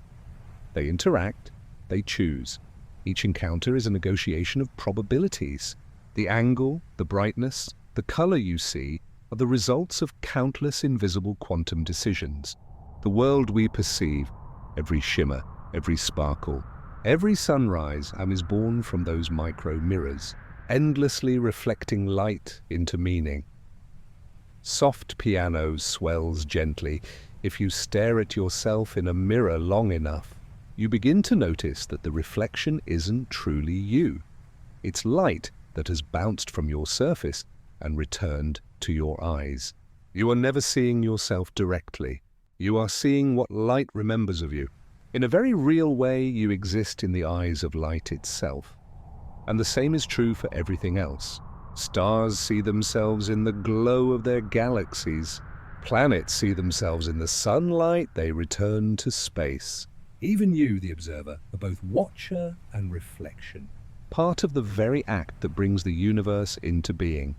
[SPEAKER 1] They interact, they choose. Each encounter is a negotiation of probabilities. The angle, the brightness, the color you see are the results of countless invisible quantum decisions. The world we perceive, every shimmer, every sparkle, every sunrise, is born from those micro mirrors, endlessly reflecting light into meaning. Soft piano swells gently. If you stare at yourself in a mirror long enough, you begin to notice that the reflection isn't truly you. It's light that has bounced from your surface and returned to your eyes. You are never seeing yourself directly. You are seeing what light remembers of you. In a very real way, you exist in the eyes of light itself. And the same is true for everything else. Stars see themselves in the glow of their galaxies. Planets see themselves in the sunlight they return to space.
[SPEAKER 2] Even you, the observer, are both watcher and reflection.
[SPEAKER 1] Part of the very act that brings the universe into being.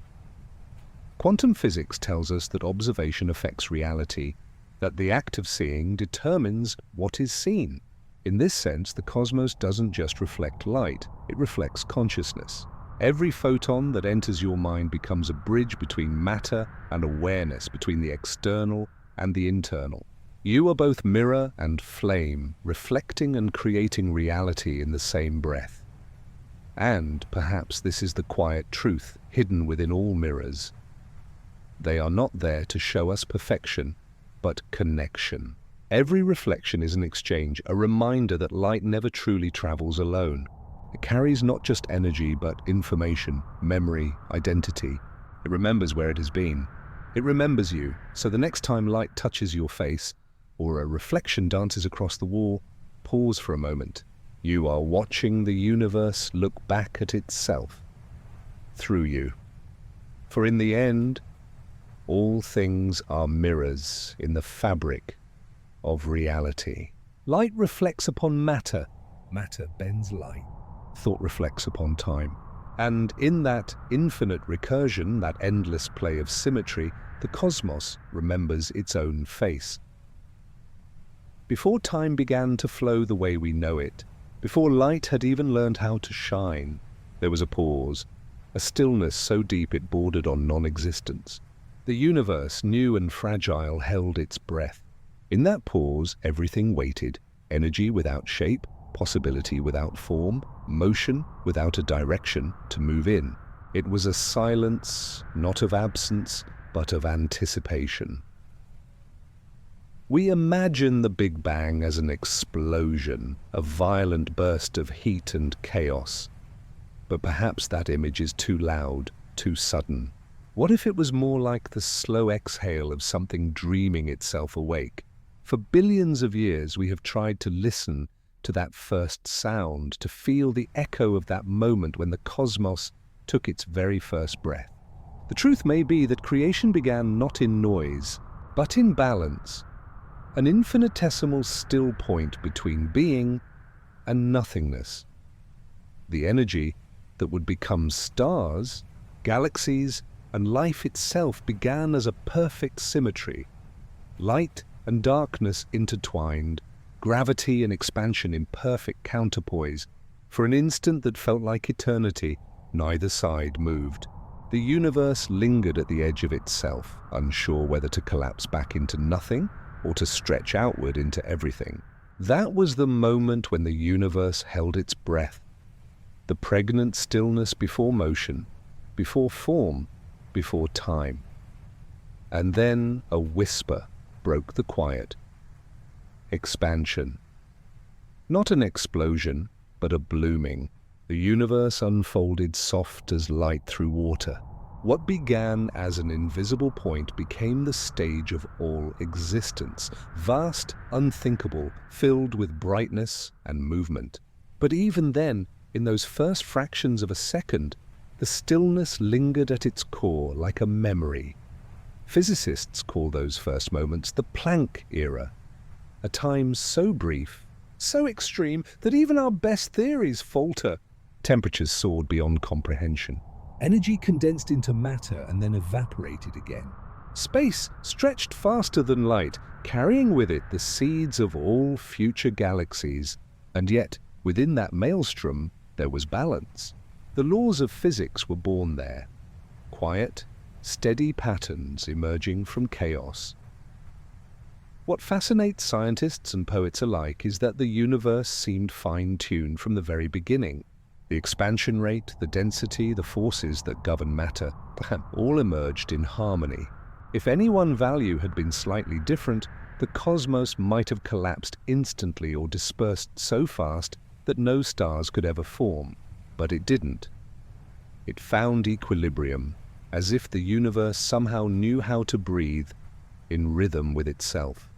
[SPEAKER 1] Quantum physics tells us that observation affects reality, that the act of seeing determines what is seen. In this sense, the cosmos doesn't just reflect light, it reflects consciousness. Every photon that enters your mind becomes a bridge between matter and awareness, between the external and the internal. You are both mirror and flame, reflecting and creating reality in the same breath. And perhaps this is the quiet truth hidden within all mirrors. They are not there to show us perfection, but connection. Every reflection is an exchange, a reminder that light never truly travels alone. It carries not just energy, but information, memory, identity. It remembers where it has been. It remembers you, so the next time light touches your face, or a reflection dances across the wall, pause for a moment. You are watching the universe look back at itself, through you. For in the end, all things are mirrors in the fabric of reality. Light reflects upon matter.
[SPEAKER 2] Matter bends light.
[SPEAKER 1] Thought reflects upon time. And in that infinite recursion, that endless play of symmetry, the cosmos remembers its own face. Before time began to flow the way we know it, before light had even learned how to shine, there was a pause, a stillness so deep it bordered on non-existence. The universe, new and fragile, held its breath. In that pause, everything waited. Energy without shape, possibility without form, motion without a direction to move in. It was a silence, not of absence, but of anticipation. We imagine the Big Bang as an explosion, a violent burst of heat and chaos. But perhaps that image is too loud, too sudden. What if it was more like the slow exhale of something dreaming itself awake? For billions of years we have tried to listen to that first sound, to feel the echo of that moment when the cosmos took its very first breath. The truth may be that creation began not in noise, but in balance, an infinitesimal still point between being and nothingness. The energy that would become stars, galaxies, and life itself began as a perfect symmetry. Light and darkness intertwined, gravity and expansion in perfect counterpoise. For an instant that felt like eternity, neither side moved. The universe lingered at the edge of itself, unsure whether to collapse back into nothing or to stretch outward into everything. That was the moment when the universe held its breath. The pregnant stillness before motion, before form, before time. And then a whisper broke the quiet. Expansion. Not an explosion, but a blooming. The universe unfolded soft as light through water. What began as an invisible point became the stage of all existence, vast, unthinkable, filled with brightness and movement. But even then, in those first fractions of a second, the stillness lingered at its core like a memory. Physicists call those first moments the Planck era, a time so brief, so extreme, that even our best theories falter. Temperatures soared beyond comprehension.
[SPEAKER 2] Energy condensed into matter and then evaporated again.
[SPEAKER 1] Space stretched faster than light, carrying with it the seeds of all future galaxies. And yet, within that maelstrom, there was balance. The laws of physics were born there. Quiet, steady patterns emerging from chaos. What fascinates scientists and poets alike is that the universe seemed fine-tuned from the very beginning. The expansion rate, the density, the forces that govern matter, all emerged in harmony. If any one value had been slightly different, the cosmos might have collapsed instantly or dispersed so fast that no stars could ever form. But it didn't. It found equilibrium, as if the universe somehow knew how to breathe in rhythm with itself.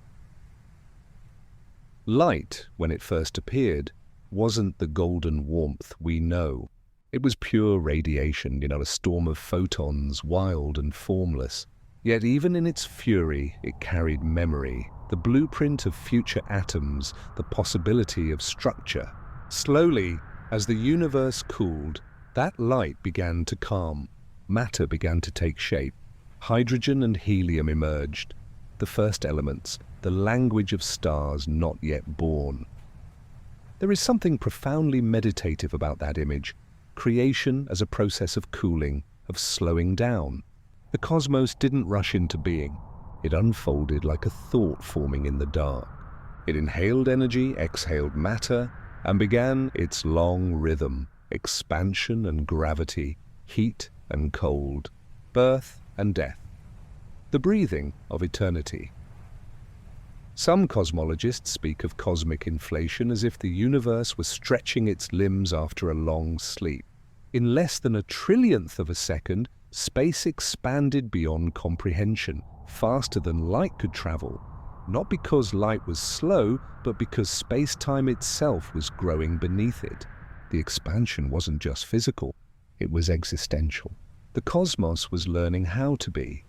[SPEAKER 1] Light, when it first appeared, wasn't the golden warmth we know. It was pure radiation, a storm of photons, wild and formless. Yet even in its fury, it carried memory, the blueprint of future atoms, the possibility of structure. Slowly, as the universe cooled, that light began to calm. Matter began to take shape. Hydrogen and helium emerged, the first elements, the language of stars not yet born. There is something profoundly meditative about that image, creation as a process of cooling, of slowing down. The cosmos didn't rush into being. It unfolded like a thought forming in the dark. It inhaled energy, exhaled matter, and began its long rhythm, expansion and gravity, heat and cold, birth and death, the breathing of eternity. Some cosmologists speak of cosmic inflation as if the universe was stretching its limbs after a long sleep. In less than a trillionth of a second, space expanded beyond comprehension, faster than light could travel, not because light was slow, but because space-time itself was growing beneath it. The expansion wasn't just physical, it was existential. The cosmos was learning how to be.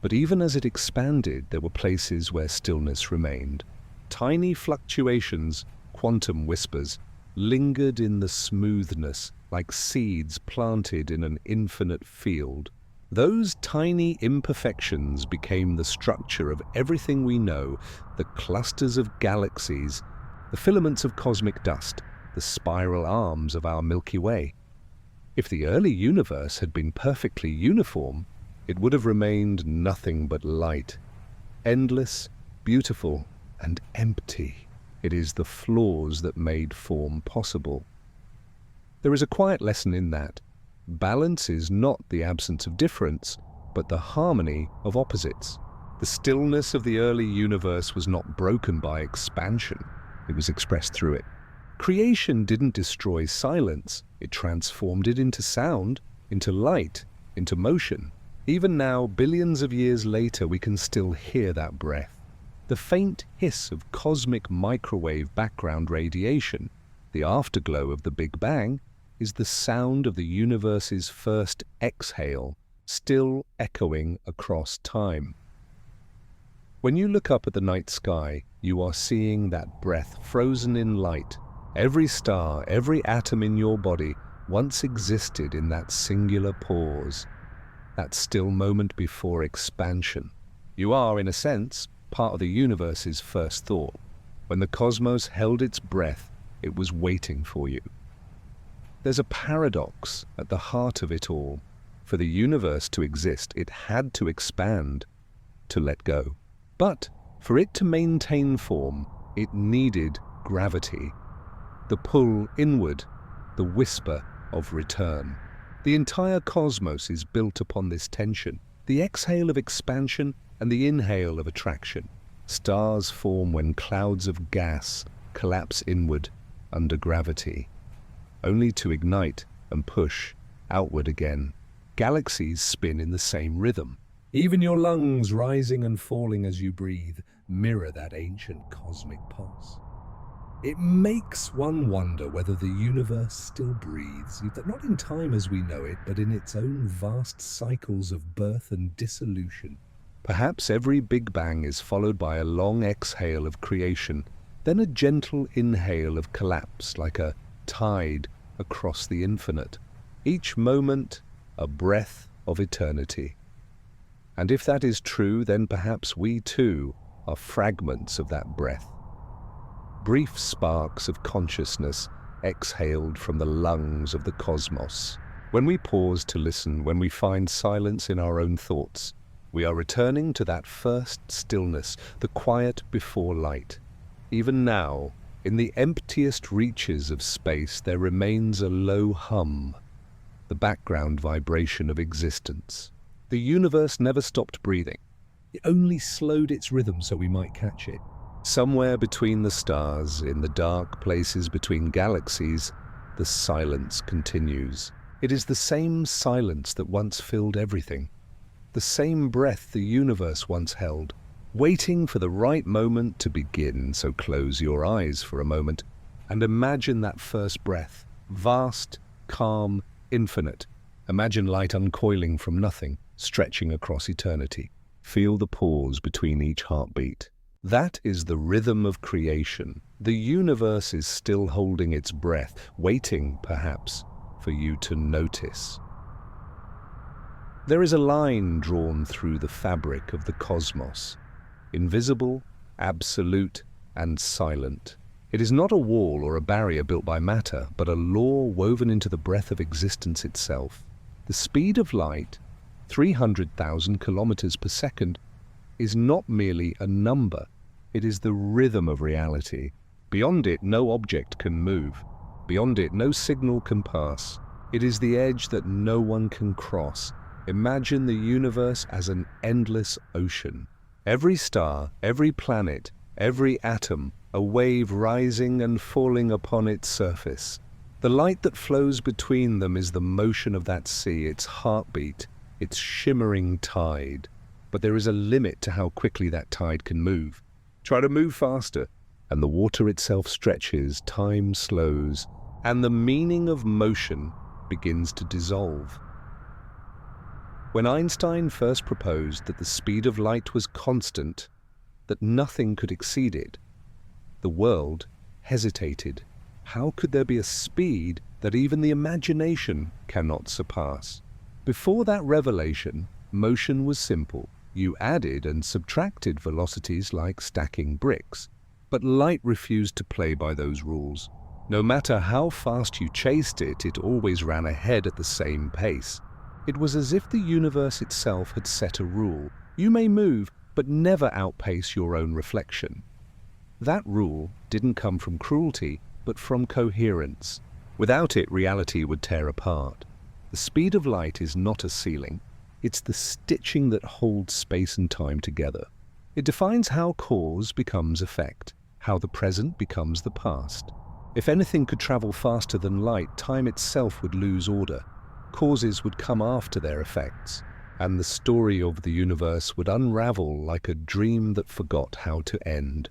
[SPEAKER 1] But even as it expanded, there were places where stillness remained. Tiny fluctuations, quantum whispers, lingered in the smoothness, like seeds planted in an infinite field. Those tiny imperfections became the structure of everything we know, the clusters of galaxies, the filaments of cosmic dust, the spiral arms of our Milky Way. If the early universe had been perfectly uniform, it would have remained nothing but light, endless, beautiful, and empty. It is the flaws that made form possible. There is a quiet lesson in that. Balance is not the absence of difference, but the harmony of opposites. The stillness of the early universe was not broken by expansion. It was expressed through it. Creation didn't destroy silence. It transformed it into sound, into light, into motion. Even now, billions of years later, we can still hear that breath. The faint hiss of cosmic microwave background radiation, the afterglow of the Big Bang, is the sound of the universe's first exhale, still echoing across time. When you look up at the night sky, you are seeing that breath frozen in light. Every star, every atom in your body once existed in that singular pause, that still moment before expansion. You are, in a sense, part of the universe's first thought. When the cosmos held its breath, it was waiting for you. There's a paradox at the heart of it all. For the universe to exist, it had to expand, to let go. But for it to maintain form, it needed gravity, the pull inward, the whisper of return. The entire cosmos is built upon this tension, the exhale of expansion and the inhale of attraction. Stars form when clouds of gas collapse inward under gravity, only to ignite and push outward again. Galaxies spin in the same rhythm. Even your lungs, rising and falling as you breathe, mirror that ancient cosmic pulse. It makes one wonder whether the universe still breathes, not in time as we know it, but in its own vast cycles of birth and dissolution. Perhaps every Big Bang is followed by a long exhale of creation, then a gentle inhale of collapse, like a tide across the infinite. Each moment, a breath of eternity. And if that is true, then perhaps we too are fragments of that breath. Brief sparks of consciousness exhaled from the lungs of the cosmos. When we pause to listen, when we find silence in our own thoughts, we are returning to that first stillness, the quiet before light. Even now, in the emptiest reaches of space, there remains a low hum, the background vibration of existence. The universe never stopped breathing.
[SPEAKER 2] It only slowed its rhythm so we might catch it.
[SPEAKER 1] Somewhere between the stars, in the dark places between galaxies, the silence continues. It is the same silence that once filled everything, the same breath the universe once held, waiting for the right moment to begin. So close your eyes for a moment and imagine that first breath, vast, calm, infinite. Imagine light uncoiling from nothing, stretching across eternity. Feel the pause between each heartbeat. That is the rhythm of creation. The universe is still holding its breath, waiting, perhaps, for you to notice. There is a line drawn through the fabric of the cosmos, invisible, absolute, and silent. It is not a wall or a barrier built by matter, but a law woven into the breath of existence itself. The speed of light, 300,000 kilometers per second, is not merely a number. It is the rhythm of reality. Beyond it, no object can move. Beyond it, no signal can pass. It is the edge that no one can cross. Imagine the universe as an endless ocean. Every star, every planet, every atom, a wave rising and falling upon its surface. The light that flows between them is the motion of that sea, its heartbeat, its shimmering tide. But there is a limit to how quickly that tide can move. Try to move faster, and the water itself stretches, time slows, and the meaning of motion begins to dissolve. When Einstein first proposed that the speed of light was constant, that nothing could exceed it, the world hesitated. How could there be a speed that even the imagination cannot surpass? Before that revelation, motion was simple. You added and subtracted velocities like stacking bricks. But light refused to play by those rules. No matter how fast you chased it, it always ran ahead at the same pace. It was as if the universe itself had set a rule. You may move, but never outpace your own reflection. That rule didn't come from cruelty, but from coherence. Without it, reality would tear apart. The speed of light is not a ceiling. It's the stitching that holds space and time together. It defines how cause becomes effect, how the present becomes the past. If anything could travel faster than light, time itself would lose order. Causes would come after their effects, and the story of the universe would unravel like a dream that forgot how to end.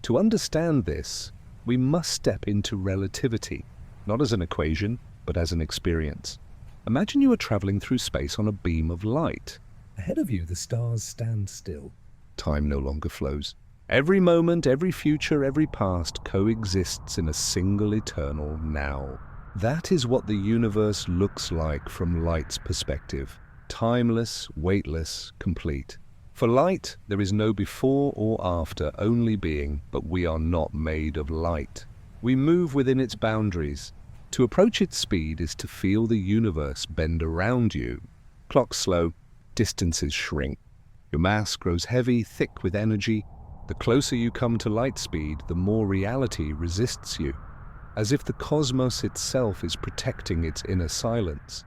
[SPEAKER 1] To understand this, we must step into relativity, not as an equation, but as an experience. Imagine you are traveling through space on a beam of light.
[SPEAKER 2] Ahead of you, the stars stand still.
[SPEAKER 1] Time no longer flows. Every moment, every future, every past coexists in a single eternal now. That is what the universe looks like from light's perspective. Timeless, weightless, complete. For light, there is no before or after, only being, but we are not made of light. We move within its boundaries. To approach its speed is to feel the universe bend around you. Clocks slow, distances shrink. Your mass grows heavy, thick with energy. The closer you come to light speed, the more reality resists you, as if the cosmos itself is protecting its inner silence.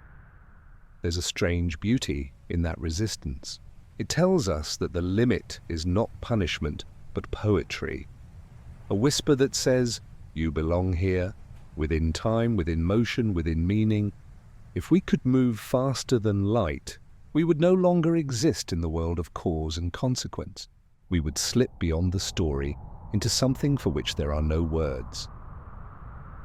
[SPEAKER 1] There's a strange beauty in that resistance. It tells us that the limit is not punishment, but poetry. A whisper that says, "You belong here," within time, within motion, within meaning. If we could move faster than light, we would no longer exist in the world of cause and consequence. We would slip beyond the story into something for which there are no words.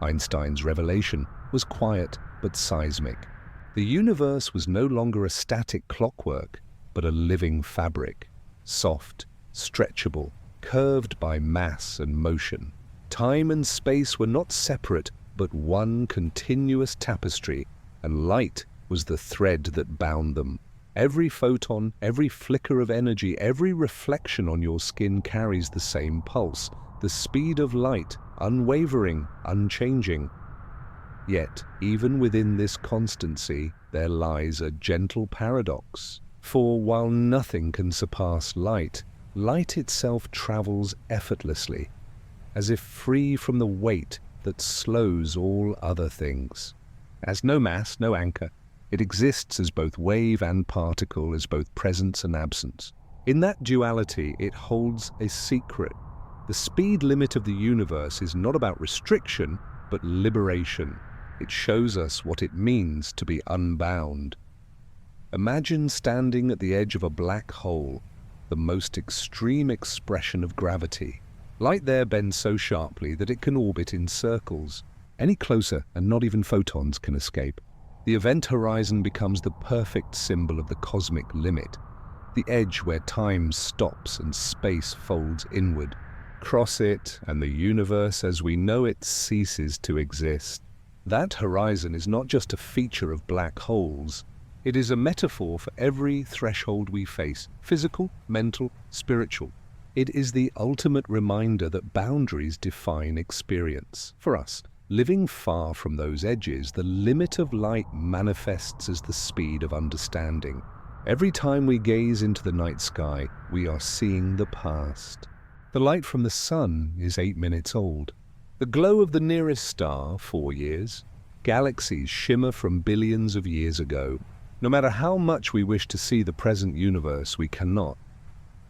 [SPEAKER 1] Einstein's revelation was quiet but seismic. The universe was no longer a static clockwork, but a living fabric, soft, stretchable, curved by mass and motion. Time and space were not separate, but one continuous tapestry, and light was the thread that bound them. Every photon, every flicker of energy, every reflection on your skin carries the same pulse, the speed of light, unwavering, unchanging. Yet, even within this constancy, there lies a gentle paradox. For while nothing can surpass light, light itself travels effortlessly, as if free from the weight that slows all other things. As no mass, no anchor, it exists as both wave and particle, as both presence and absence. In that duality, it holds a secret. The speed limit of the universe is not about restriction, but liberation. It shows us what it means to be unbound. Imagine standing at the edge of a black hole, the most extreme expression of gravity. Light there bends so sharply that it can orbit in circles. Any closer and not even photons can escape. The event horizon becomes the perfect symbol of the cosmic limit, the edge where time stops and space folds inward. Cross it, and the universe as we know it ceases to exist. That horizon is not just a feature of black holes. It is a metaphor for every threshold we face, physical, mental, spiritual. It is the ultimate reminder that boundaries define experience. For us, living far from those edges, the limit of light manifests as the speed of understanding. Every time we gaze into the night sky, we are seeing the past. The light from the sun is 8 minutes old. The glow of the nearest star, 4 years. Galaxies shimmer from billions of years ago. No matter how much we wish to see the present universe, we cannot.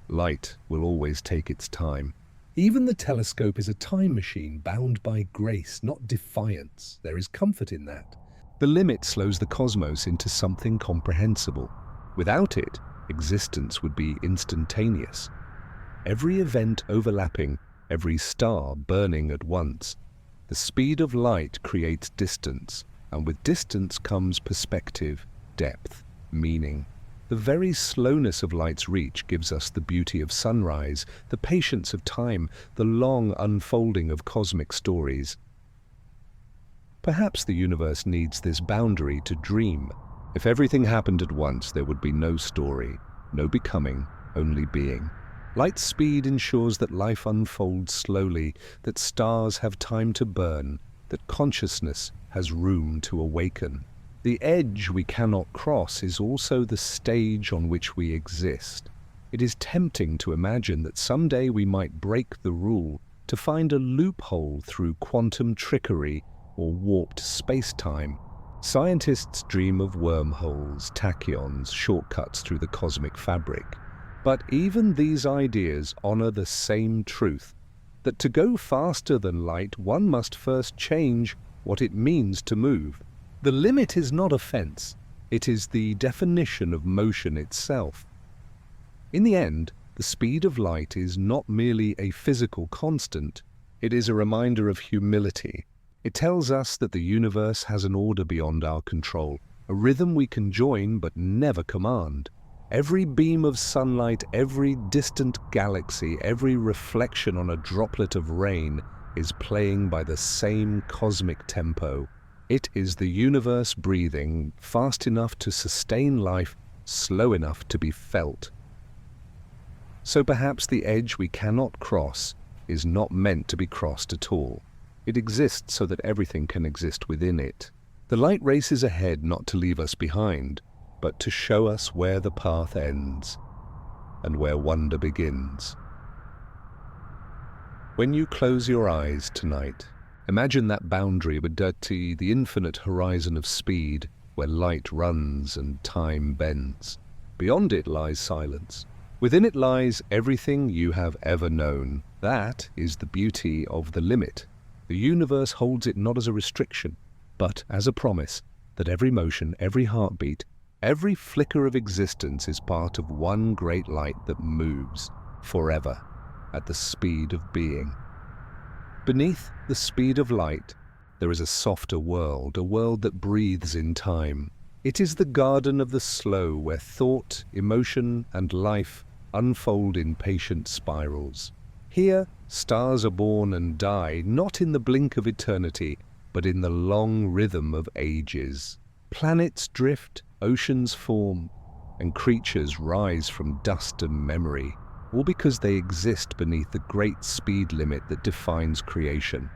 [SPEAKER 1] Light will always take its time.
[SPEAKER 2] Even the telescope is a time machine bound by grace, not defiance. There is comfort in that.
[SPEAKER 1] The limit slows the cosmos into something comprehensible. Without it, existence would be instantaneous. Every event overlapping, every star burning at once. The speed of light creates distance, and with distance comes perspective, depth, meaning. The very slowness of light's reach gives us the beauty of sunrise, the patience of time, the long unfolding of cosmic stories. Perhaps the universe needs this boundary to dream. If everything happened at once, there would be no story, no becoming, only being. Light's speed ensures that life unfolds slowly, that stars have time to burn, that consciousness has room to awaken. The edge we cannot cross is also the stage on which we exist. It is tempting to imagine that someday we might break the rule, to find a loophole through quantum trickery or warped space-time. Scientists dream of wormholes, tachyons, shortcuts through the cosmic fabric. But even these ideas honor the same truth, that to go faster than light, one must first change what it means to move. The limit is not a fence, it is the definition of motion itself. In the end, the speed of light is not merely a physical constant, it is a reminder of humility. It tells us that the universe has an order beyond our control, a rhythm we can join but never command. Every beam of sunlight, every distant galaxy, every reflection on a droplet of rain is playing by the same cosmic tempo. It is the universe breathing, fast enough to sustain life, slow enough to be felt. So perhaps the edge we cannot cross is not meant to be crossed at all. It exists so that everything can exist within it. The light races ahead not to leave us behind, but to show us where the path ends and where wonder begins. When you close your eyes tonight, imagine that boundary with the infinite horizon of speed where light runs and time bends. Beyond it lies silence. Within it lies everything you have ever known. That is the beauty of the limit. The universe holds it not as a restriction, but as a promise that every motion, every heartbeat, every flicker of existence is part of one great light that moves forever at the speed of being. Beneath the speed of light, there is a softer world, a world that breathes in time. It is the garden of the slow, where thought, emotion, and life unfold in patient spirals. Here, stars are born and die, not in the blink of eternity, but in the long rhythm of ages. Planets drift, oceans form, and creatures rise from dust and memory, all because they exist beneath the great speed limit that defines creation.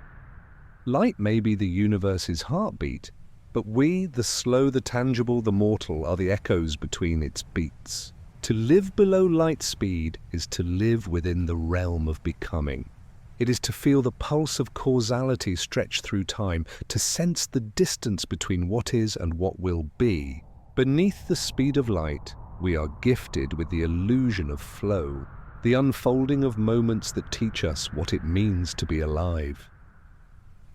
[SPEAKER 1] Light may be the universe's heartbeat, but we, the slow, the tangible, the mortal, are the echoes between its beats. To live below light speed is to live within the realm of becoming. It is to feel the pulse of causality stretch through time, to sense the distance between what is and what will be. Beneath the speed of light, we are gifted with the illusion of flow, the unfolding of moments that teach us what it means to be alive.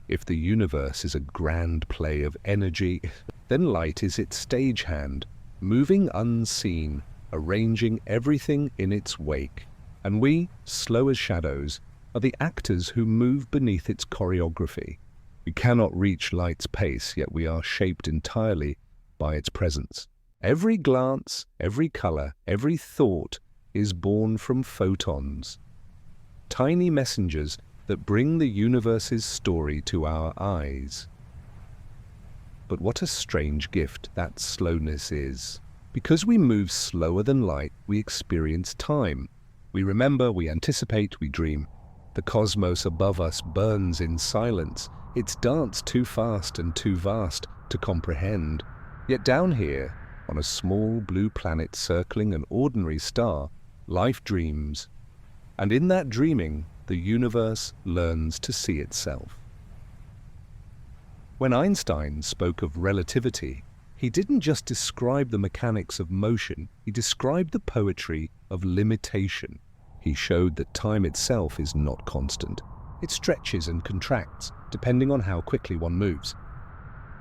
[SPEAKER 1] If the universe is a grand play of energy, then light is its stagehand, moving unseen, arranging everything in its wake. And we, slow as shadows, are the actors who move beneath its choreography. We cannot reach light's pace, yet we are shaped entirely by its presence. Every glance, every color, every thought is born from photons, tiny messengers that bring the universe's story to our eyes. But what a strange gift that slowness is. Because we move slower than light, we experience time. We remember, we anticipate, we dream. The cosmos above us burns in silence, its dance too fast and too vast to comprehend. Yet down here, on a small blue planet circling an ordinary star, life dreams. And in that dreaming, the universe learns to see itself. When Einstein spoke of relativity, he didn't just describe the mechanics of motion, he described the poetry of limitation. He showed that time itself is not constant. It stretches and contracts, depending on how quickly one moves.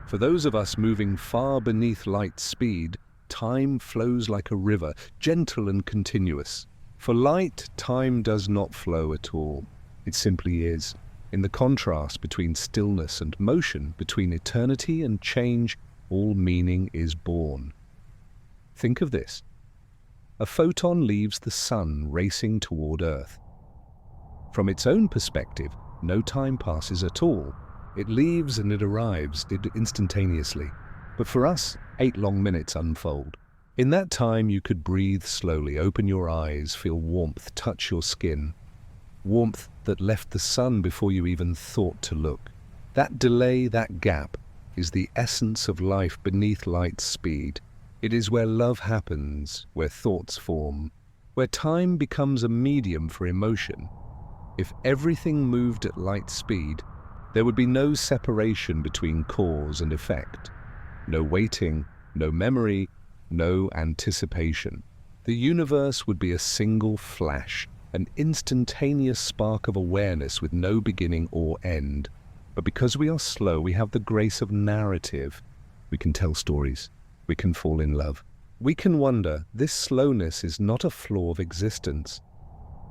[SPEAKER 1] For those of us moving far beneath light speed, time flows like a river, gentle and continuous. For light, time does not flow at all. It simply is. In the contrast between stillness and motion, between eternity and change, all meaning is born. Think of this. A photon leaves the sun racing toward Earth. From its own perspective, no time passes at all. It leaves and it arrives instantaneously. But for us, 8 long minutes unfold. In that time, you could breathe slowly, open your eyes, feel warmth touch your skin. Warmth that left the sun before you even thought to look. That delay, that gap, is the essence of life beneath light's speed. It is where love happens, where thoughts form, where time becomes a medium for emotion. If everything moved at light speed, there would be no separation between cause and effect. No waiting, no memory, no anticipation. The universe would be a single flash, an instantaneous spark of awareness with no beginning or end. But because we are slow, we have the grace of narrative. We can tell stories. We can fall in love. We can wonder, this slowness is not a flaw of existence.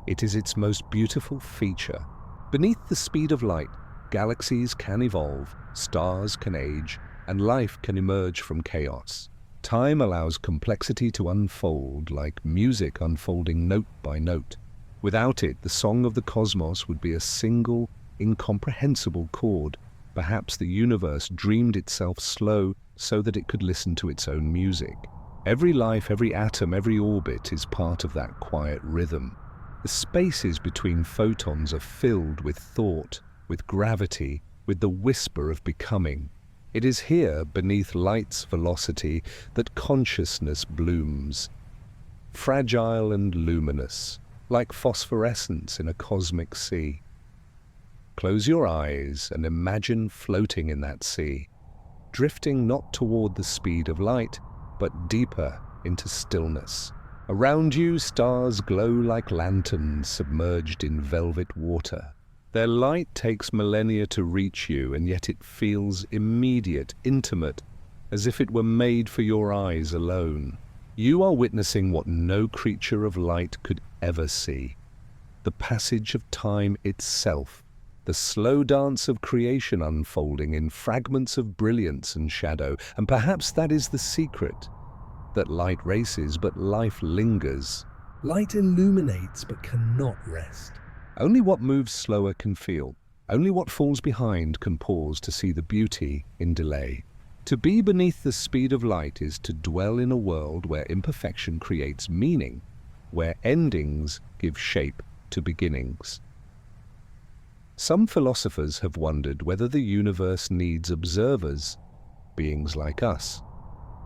[SPEAKER 1] It is its most beautiful feature. Beneath the speed of light, galaxies can evolve, stars can age, and life can emerge from chaos. Time allows complexity to unfold like music unfolding note by note. Without it, the song of the cosmos would be a single, incomprehensible chord. Perhaps the universe dreamed itself slow so that it could listen to its own music. Every life, every atom, every orbit is part of that quiet rhythm. The spaces between photons are filled with thought, with gravity, with the whisper of becoming. It is here, beneath light's velocity, that consciousness blooms. Fragile and luminous, like phosphorescence in a cosmic sea. Close your eyes and imagine floating in that sea, drifting not toward the speed of light, but deeper into stillness. Around you, stars glow like lanterns submerged in velvet water. Their light takes millennia to reach you, and yet it feels immediate, intimate, as if it were made for your eyes alone. You are witnessing what no creature of light could ever see. The passage of time itself, the slow dance of creation unfolding in fragments of brilliance and shadow. And perhaps that is the secret, that light races, but life lingers.
[SPEAKER 2] Light illuminates but cannot rest.
[SPEAKER 1] Only what moves slower can feel. Only what falls behind can pause to see the beauty in delay. To be beneath the speed of light is to dwell in a world where imperfection creates meaning, where endings give shape to beginnings. Some philosophers have wondered whether the universe needs observers, beings like us,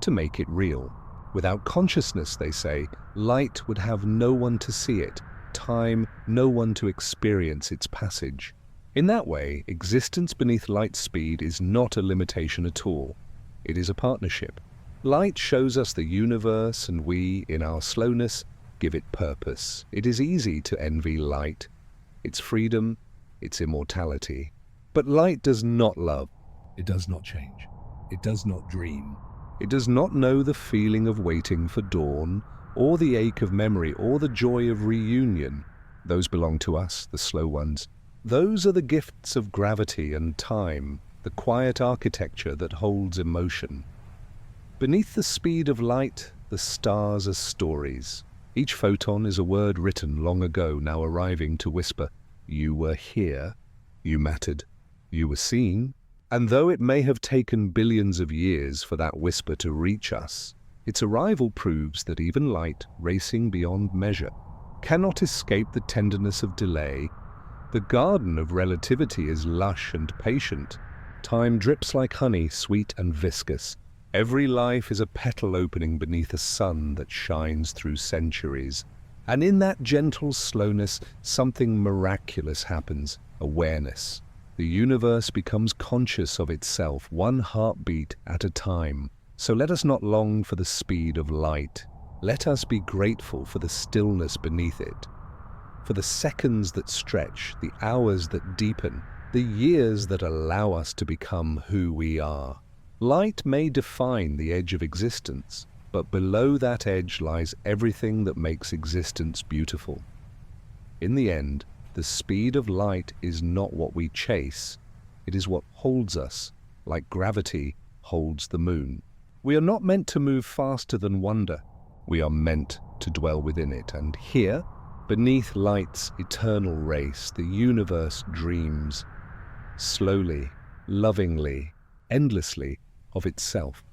[SPEAKER 1] to make it real. Without consciousness, they say, light would have no one to see it, time no one to experience its passage. In that way, existence beneath light speed is not a limitation at all. It is a partnership. Light shows us the universe, and we, in our slowness, give it purpose. It is easy to envy light, its freedom, its immortality. But light does not love.
[SPEAKER 2] It does not change. It does not dream.
[SPEAKER 1] It does not know the feeling of waiting for dawn, or the ache of memory, or the joy of reunion. Those belong to us, the slow ones. Those are the gifts of gravity and time, the quiet architecture that holds emotion. Beneath the speed of light, the stars are stories. Each photon is a word written long ago, now arriving to whisper, "You were here, you mattered, you were seen." And though it may have taken billions of years for that whisper to reach us, its arrival proves that even light, racing beyond measure, cannot escape the tenderness of delay. The garden of relativity is lush and patient. Time drips like honey, sweet and viscous. Every life is a petal opening beneath a sun that shines through centuries. And in that gentle slowness, something miraculous happens, awareness. The universe becomes conscious of itself, one heartbeat at a time. So let us not long for the speed of light. Let us be grateful for the stillness beneath it, for the seconds that stretch, the hours that deepen, the years that allow us to become who we are. Light may define the edge of existence, but below that edge lies everything that makes existence beautiful. In the end, the speed of light is not what we chase. It is what holds us, like gravity holds the moon. We are not meant to move faster than wonder. We are meant to dwell within it. And here, beneath light's eternal race, the universe dreams, slowly, lovingly, endlessly, of itself.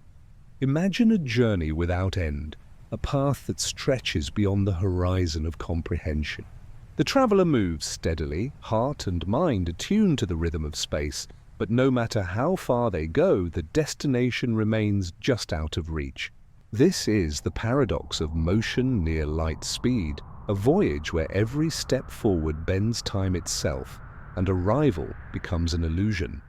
[SPEAKER 1] Imagine a journey without end, a path that stretches beyond the horizon of comprehension. The traveler moves steadily, heart and mind attuned to the rhythm of space, but no matter how far they go, the destination remains just out of reach. This is the paradox of motion near light speed, a voyage where every step forward bends time itself, and arrival becomes an illusion.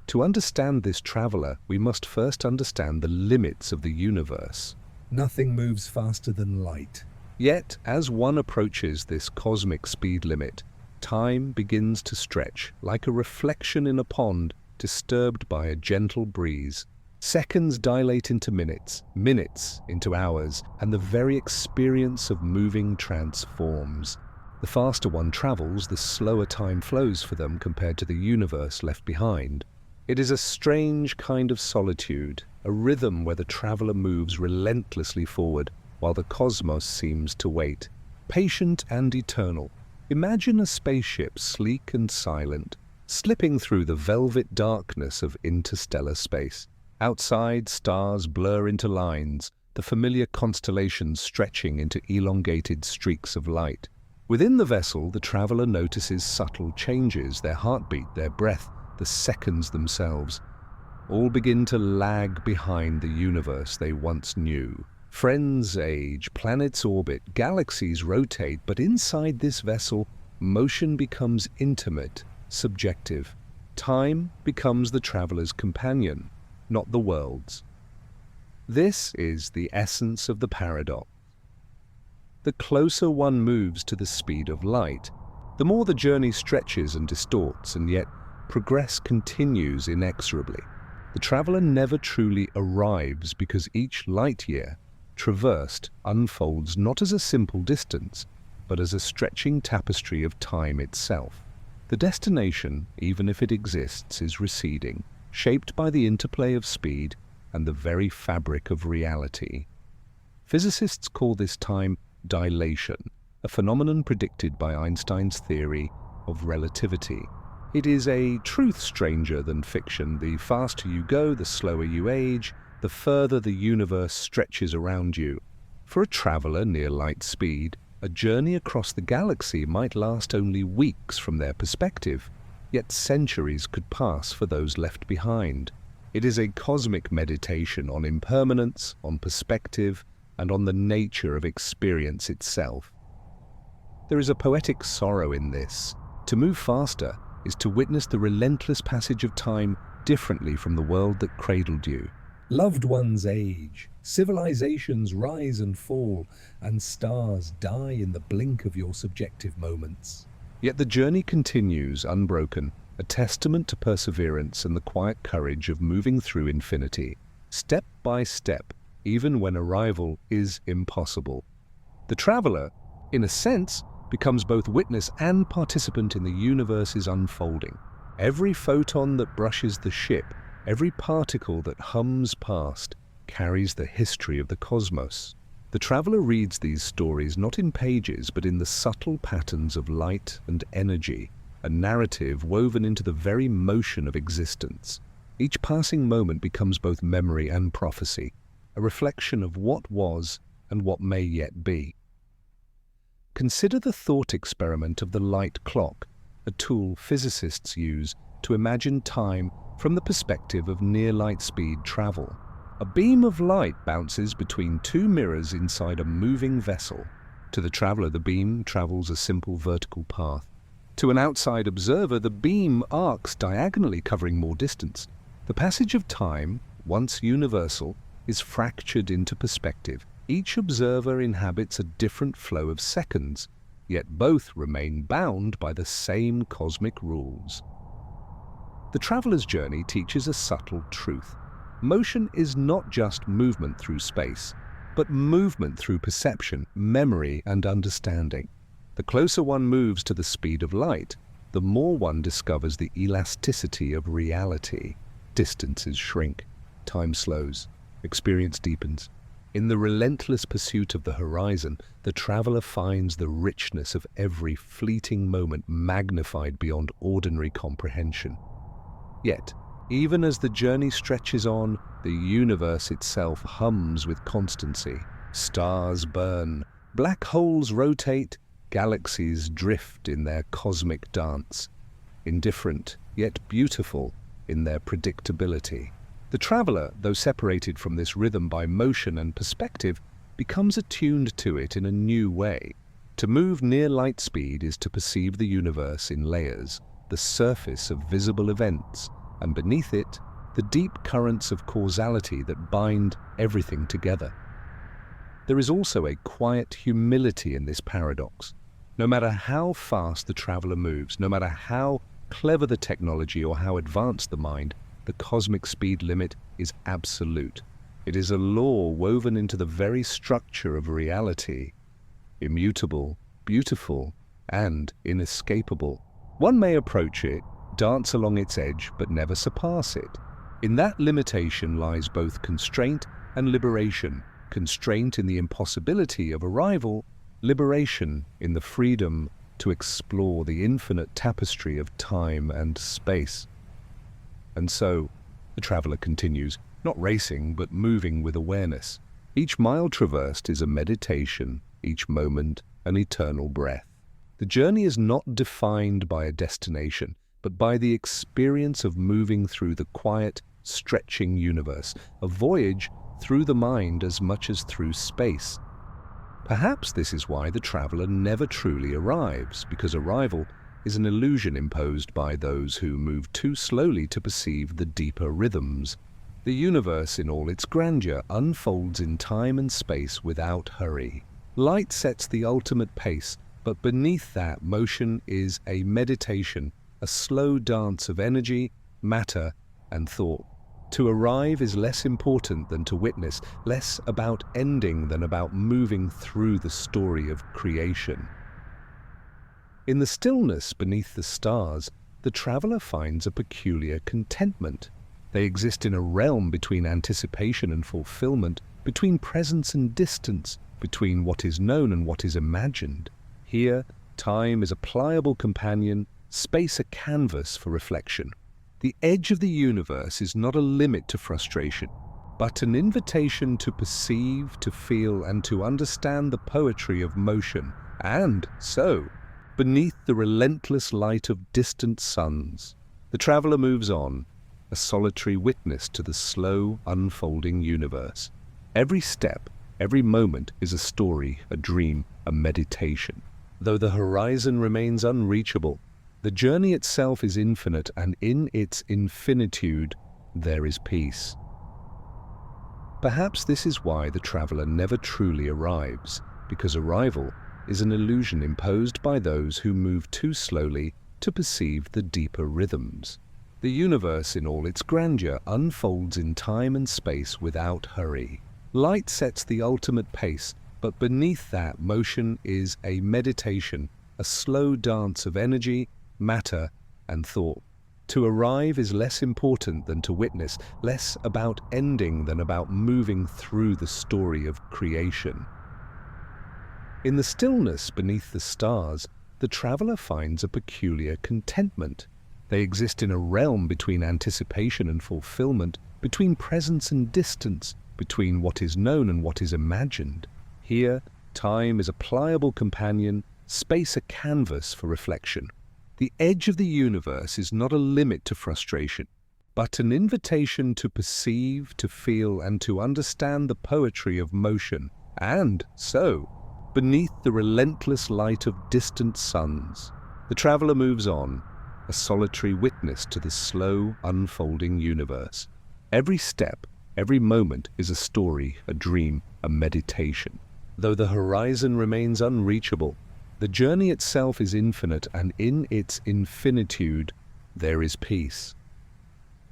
[SPEAKER 1] To understand this traveler, we must first understand the limits of the universe.
[SPEAKER 2] Nothing moves faster than light.
[SPEAKER 1] Yet, as one approaches this cosmic speed limit, time begins to stretch, like a reflection in a pond disturbed by a gentle breeze. Seconds dilate into minutes, minutes into hours, and the very experience of moving transforms. The faster one travels, the slower time flows for them compared to the universe left behind. It is a strange kind of solitude, a rhythm where the traveler moves relentlessly forward, while the cosmos seems to wait, patient and eternal. Imagine a spaceship, sleek and silent, slipping through the velvet darkness of interstellar space. Outside, stars blur into lines, the familiar constellations stretching into elongated streaks of light. Within the vessel, the traveler notices subtle changes, their heartbeat, their breath, the seconds themselves. All begin to lag behind the universe they once knew. Friends age, planets orbit, galaxies rotate, but inside this vessel, motion becomes intimate, subjective. Time becomes the traveler's companion, not the world's. This is the essence of the paradox. The closer one moves to the speed of light, the more the journey stretches and distorts, and yet progress continues inexorably. The traveler never truly arrives because each light year traversed unfolds not as a simple distance, but as a stretching tapestry of time itself. The destination, even if it exists, is receding, shaped by the interplay of speed and the very fabric of reality. Physicists call this time dilation, a phenomenon predicted by Einstein's theory of relativity. It is a truth stranger than fiction. The faster you go, the slower you age, the further the universe stretches around you. For a traveler near light speed, a journey across the galaxy might last only weeks from their perspective. yet centuries could pass for those left behind. It is a cosmic meditation on impermanence, on perspective, and on the nature of experience itself. There is a poetic sorrow in this. To move faster is to witness the relentless passage of time differently from the world that cradled you.
[SPEAKER 2] Loved ones age, civilizations rise and fall, and stars die in the blink of your subjective moments.
[SPEAKER 1] Yet the journey continues unbroken, a testament to perseverance and the quiet courage of moving through infinity, step by step, even when arrival is impossible. The traveler, in a sense, becomes both witness and participant in the universe's unfolding. Every photon that brushes the ship, every particle that hums past, carries the history of the cosmos. The traveler reads these stories not in pages, but in the subtle patterns of light and energy, a narrative woven into the very motion of existence. Each passing moment becomes both memory and prophecy, a reflection of what was and what may yet be. Consider the thought experiment of the light clock, a tool physicists use to imagine time from the perspective of near-light-speed travel. A beam of light bounces between two mirrors inside a moving vessel. To the traveler, the beam travels a simple vertical path. To an outside observer, the beam arcs diagonally, covering more distance. The passage of time, once universal, is fractured into perspective. Each observer inhabits a different flow of seconds, yet both remain bound by the same cosmic rules. The traveler's journey teaches a subtle truth. Motion is not just movement through space, but movement through perception, memory, and understanding. The closer one moves to the speed of light, the more one discovers the elasticity of reality. Distances shrink, time slows, experience deepens. In the relentless pursuit of the horizon, the traveler finds the richness of every fleeting moment magnified beyond ordinary comprehension. Yet, even as the journey stretches on, the universe itself hums with constancy. Stars burn, black holes rotate, galaxies drift in their cosmic dance, indifferent yet beautiful in their predictability. The traveler, though separated from this rhythm by motion and perspective, becomes attuned to it in a new way. To move near light speed is to perceive the universe in layers, the surface of visible events, and beneath it, the deep currents of causality that bind everything together. There is also a quiet humility in this paradox. No matter how fast the traveler moves, no matter how clever the technology or how advanced the mind, the cosmic speed limit is absolute. It is a law woven into the very structure of reality, immutable, beautiful, and inescapable. One may approach it, dance along its edge, but never surpass it. In that limitation lies both constraint and liberation, constraint in the impossibility of arrival, liberation in the freedom to explore the infinite tapestry of time and space. And so, the traveler continues, not racing, but moving with awareness. Each mile traversed is a meditation, each moment an eternal breath. The journey is not defined by a destination, but by the experience of moving through the quiet, stretching universe, a voyage through the mind as much as through space. Perhaps this is why the traveler never truly arrives, because arrival is an illusion imposed by those who move too slowly to perceive the deeper rhythms. The universe in all its grandeur unfolds in time and space without hurry. Light sets the ultimate pace, but beneath that motion is a meditation, a slow dance of energy, matter, and thought. To arrive is less important than to witness, less about ending than about moving through the story of creation. In the stillness beneath the stars, the traveler finds a peculiar contentment. They exist in a realm between anticipation and fulfillment, between presence and distance, between what is known and what is imagined. Here, time is a pliable companion, space a canvas for reflection. The edge of the universe is not a limit to frustration, but an invitation to perceive, to feel, and to understand the poetry of motion, and so, beneath the relentless light of distant suns. The traveler moves on, a solitary witness to the slow, unfolding universe. Every step, every moment is a story, a dream, a meditation. Though the horizon remains unreachable, the journey itself is infinite, and in its infinitude there is peace. Perhaps this is why the traveler never truly arrives, because arrival is an illusion imposed by those who move too slowly to perceive the deeper rhythms. The universe in all its grandeur unfolds in time and space without hurry. Light sets the ultimate pace, but beneath that motion is a meditation, a slow dance of energy, matter, and thought. To arrive is less important than to witness, less about ending than about moving through the story of creation. In the stillness beneath the stars, the traveler finds a peculiar contentment. They exist in a realm between anticipation and fulfillment, between presence and distance, between what is known and what is imagined. Here, time is a pliable companion, space a canvas for reflection. The edge of the universe is not a limit to frustration, but an invitation to perceive, to feel, and to understand the poetry of motion. And so, beneath the relentless light of distant suns, the traveler moves on, a solitary witness to the slow, unfolding universe. Every step, every moment is a story, a dream, a meditation. Though the horizon remains unreachable, the journey itself is infinite, and in its infinitude there is peace.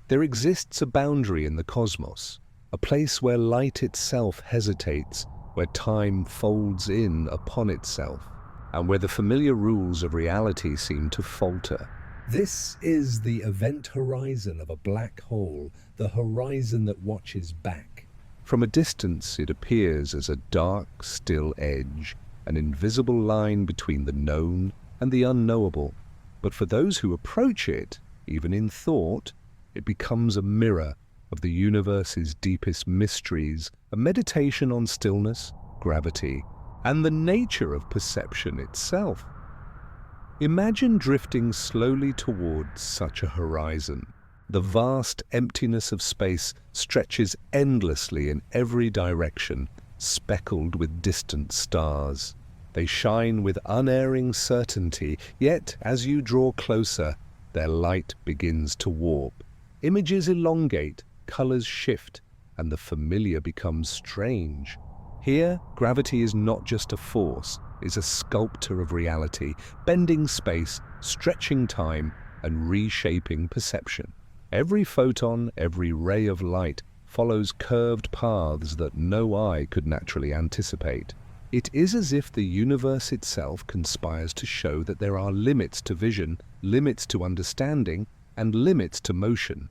[SPEAKER 1] There exists a boundary in the cosmos, a place where light itself hesitates, where time folds in upon itself, and where the familiar rules of reality seem to falter.
[SPEAKER 2] This is the event horizon of a black hole, the horizon that watches back.
[SPEAKER 1] From a distance it appears as a dark, still edge, an invisible line between the known and the unknowable. But for those who approach it, even in thought, it becomes a mirror of the universe's deepest mysteries, a meditation on stillness, gravity, and the nature of perception itself. Imagine drifting slowly towards such a horizon. The vast emptiness of space stretches endlessly in every direction, speckled with distant stars. They shine with unerring certainty, yet as you draw closer, their light begins to warp. Images elongate, colors shift, and the familiar becomes strange. Here, gravity is not just a force, it's a sculptor of reality, bending space, stretching time, and reshaping perception. Every photon, every ray of light follows curved paths that no eye could naturally anticipate. It is as if the universe itself conspires to show that there are limits to vision, limits to understanding, and limits to motion.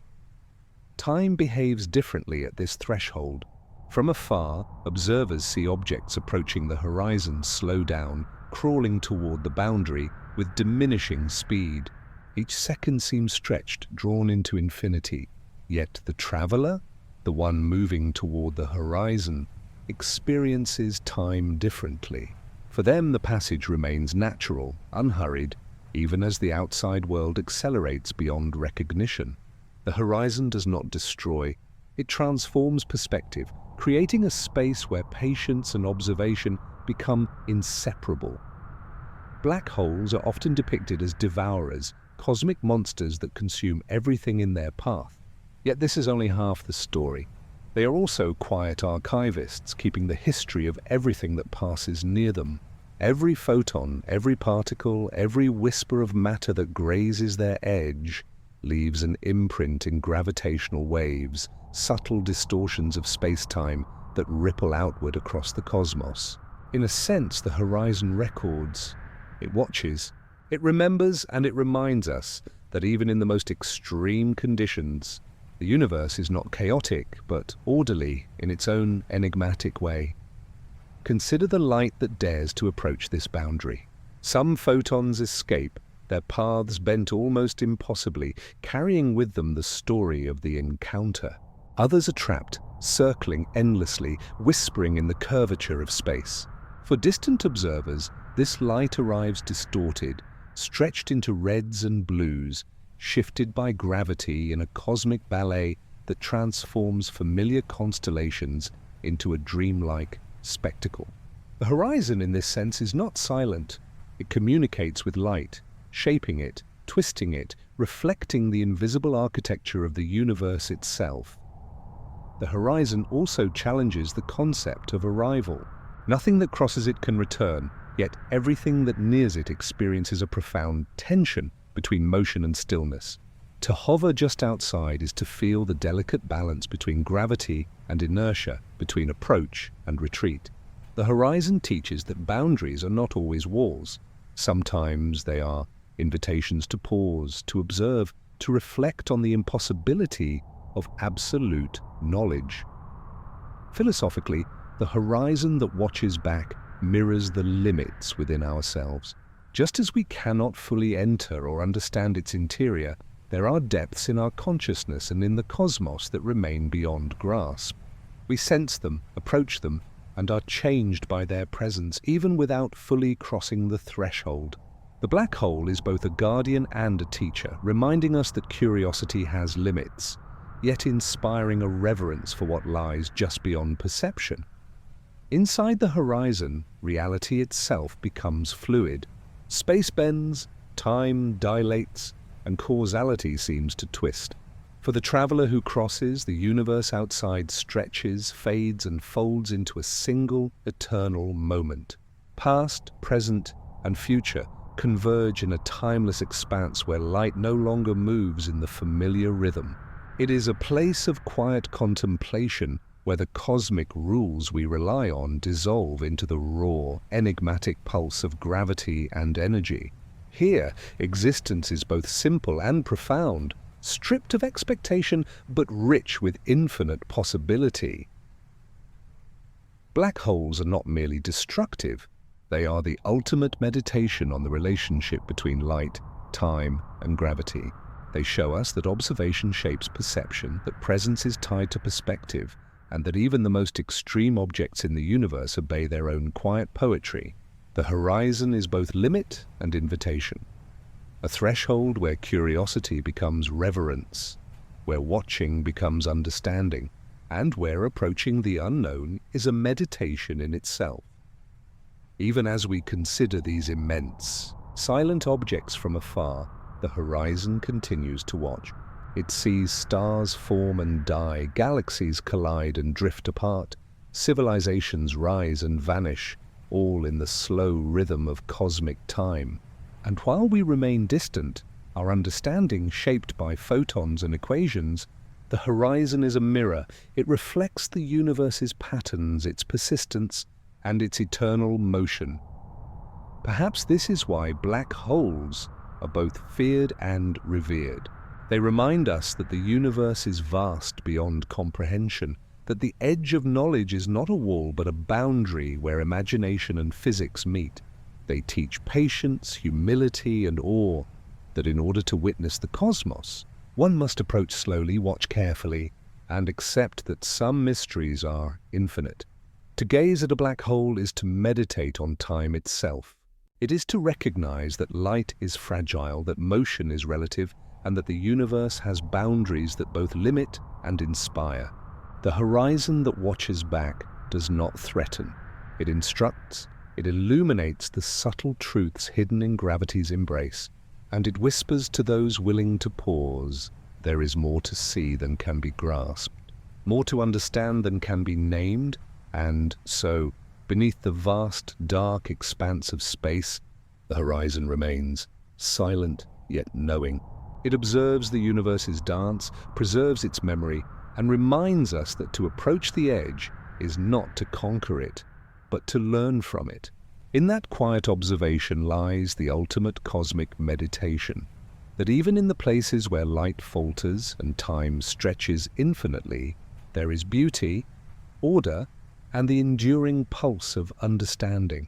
[SPEAKER 1] Time behaves differently at this threshold. From afar, observers see objects approaching the horizon slow down, crawling toward the boundary with diminishing speed. Each second seems stretched, drawn into infinity. Yet the traveler, the one moving toward the horizon, experiences time differently. For them, the passage remains natural, unhurried, even as the outside world accelerates beyond recognition. The horizon does not destroy, it transforms perspective, creating a space where patience and observation become inseparable. Black holes are often depicted as devourers, cosmic monsters that consume everything in their path. Yet this is only half the story. They are also quiet archivists, keeping the history of everything that passes near them. Every photon, every particle, every whisper of matter that grazes their edge leaves an imprint in gravitational waves, subtle distortions of space-time that ripple outward across the cosmos. In a sense, the horizon records. It watches, it remembers, and it reminds us that even in the most extreme conditions, the universe is not chaotic, but orderly in its own enigmatic way. Consider the light that dares to approach this boundary. Some photons escape, their paths bent almost impossibly, carrying with them the story of the encounter. Others are trapped, circling endlessly, whispering in the curvature of space. For distant observers, this light arrives distorted, stretched into reds and blues, shifted by gravity in a cosmic ballet that transforms familiar constellations into a dreamlike spectacle. The horizon, in this sense, is not silent. It communicates with light, shaping it, twisting it, reflecting the invisible architecture of the universe itself. The horizon also challenges the concept of arrival. Nothing that crosses it can return, yet everything that nears it experiences a profound tension between motion and stillness. To hover just outside is to feel the delicate balance between gravity and inertia, between approach and retreat. The horizon teaches that boundaries are not always walls. Sometimes they are invitations to pause, to observe, to reflect on the impossibility of absolute knowledge. Philosophically, the horizon that watches back mirrors the limits within ourselves. Just as we cannot fully enter or understand its interior, there are depths in our consciousness and in the cosmos that remain beyond grasp. We sense them, approach them, and are changed by their presence, even without fully crossing the threshold. The black hole is both a guardian and a teacher, reminding us that curiosity has limits, yet inspiring a reverence for what lies just beyond perception. Inside the horizon, reality itself becomes fluid. Space bends, time dilates, and causality seems to twist. For the traveler who crosses, the universe outside stretches, fades, and folds into a single, eternal moment. Past, present, and future converge in a timeless expanse where light no longer moves in the familiar rhythm. It is a place of quiet contemplation where the cosmic rules we rely on dissolve into the raw, enigmatic pulse of gravity and energy. Here, existence is both simple and profound, stripped of expectation but rich with infinite possibility. Black holes are not merely destructive, they are the ultimate meditation on the relationship between light, time, and gravity. They show us that observation shapes perception, that presence is tied to perspective, and that even the most extreme objects in the universe obey their own quiet poetry. The horizon is both limit and invitation, a threshold where curiosity becomes reverence, where watching becomes understanding, and where approaching the unknown is a meditation in itself. Even as we consider these immense, silent objects from afar, the horizon continues to watch. It sees stars form and die, galaxies collide and drift apart, civilizations rise and vanish, all in the slow rhythm of cosmic time. And while we remain distant, our understanding shaped by photons and equations, the horizon is a mirror. It reflects the universe's patterns, its persistence, and its eternal motion. Perhaps this is why black holes are both feared and revered. They remind us that the universe is vast beyond comprehension, that the edge of knowledge is not a wall but a boundary where imagination and physics meet. They teach patience, humility, and awe, that in order to witness the cosmos, one must approach slowly, watch carefully, and accept that some mysteries are infinite. To gaze at a black hole is to meditate on time itself. It is to recognize that light is fragile, that motion is relative, and that the universe has boundaries that both limit and inspire. The horizon that watches back does not threaten. It instructs, it illuminates the subtle truths hidden in gravity's embrace, and it whispers to those willing to pause, there is more to see than can be grasped, more to understand than can be named, and so, beneath the vast, dark expanse of space, the horizon remains, silent yet knowing. It observes the universe's dance, preserves its memory, and reminds us that to approach the edge is not to conquer it, but to learn from it. In that quiet observation lies the ultimate cosmic meditation, that even in the places where light falters and time stretches infinitely, there is beauty, order, and the enduring pulse of understanding.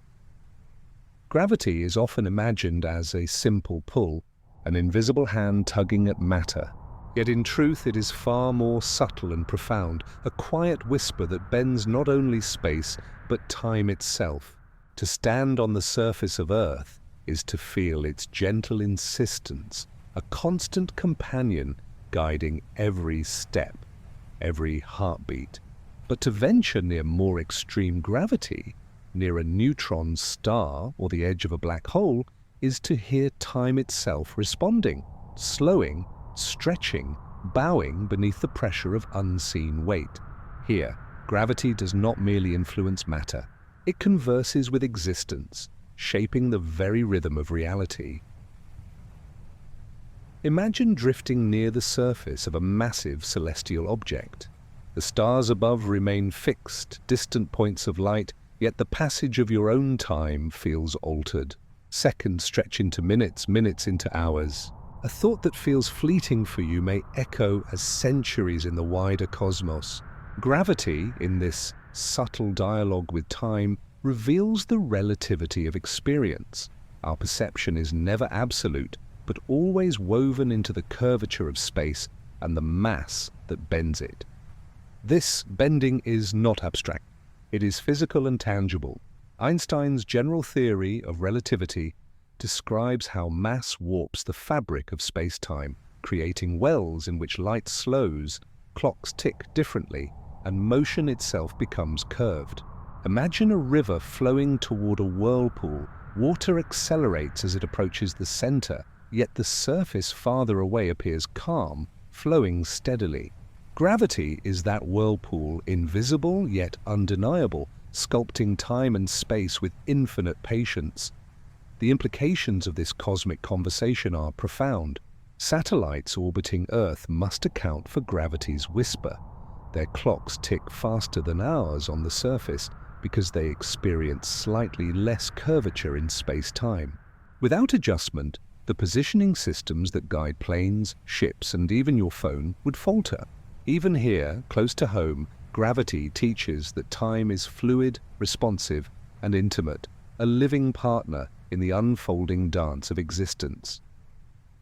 [SPEAKER 1] Gravity is often imagined as a simple pull, an invisible hand tugging at matter. Yet in truth it is far more subtle and profound, a quiet whisper that bends not only space, but time itself. To stand on the surface of Earth is to feel its gentle insistence, a constant companion guiding every step, every heartbeat. But to venture near more extreme gravity, near a neutron star or the edge of a black hole, is to hear time itself responding, slowing, stretching, bowing beneath the pressure of unseen weight. Here, gravity does not merely influence matter. It converses with existence, shaping the very rhythm of reality. Imagine drifting near the surface of a massive celestial object. The stars above remain fixed, distant points of light, yet the passage of your own time feels altered. Seconds stretch into minutes, minutes into hours. A thought that feels fleeting for you may echo as centuries in the wider cosmos. Gravity, in this subtle dialogue with time, reveals the relativity of experience. Our perception is never absolute, but always woven into the curvature of space and the mass that bends it. This bending is not abstract. It is physical and tangible. Einstein's general theory of relativity describes how mass warps the fabric of space-time, creating wells in which light slows, clocks tick differently, and motion itself becomes curved. Imagine a river flowing toward a whirlpool. Water accelerates as it approaches the center, yet the surface farther away appears calm, flowing steadily. Gravity is that whirlpool, invisible yet undeniable, sculpting time and space with infinite patience. The implications of this cosmic conversation are profound. Satellites orbiting Earth must account for gravity's whisper. Their clocks tick faster than ours on the surface because they experience slightly less curvature in space-time. Without adjustment, the positioning systems that guide planes, ships, and even your phone would falter. Even here, close to home, gravity teaches that time is fluid, responsive, and intimate, a living partner in the unfolding dance of existence.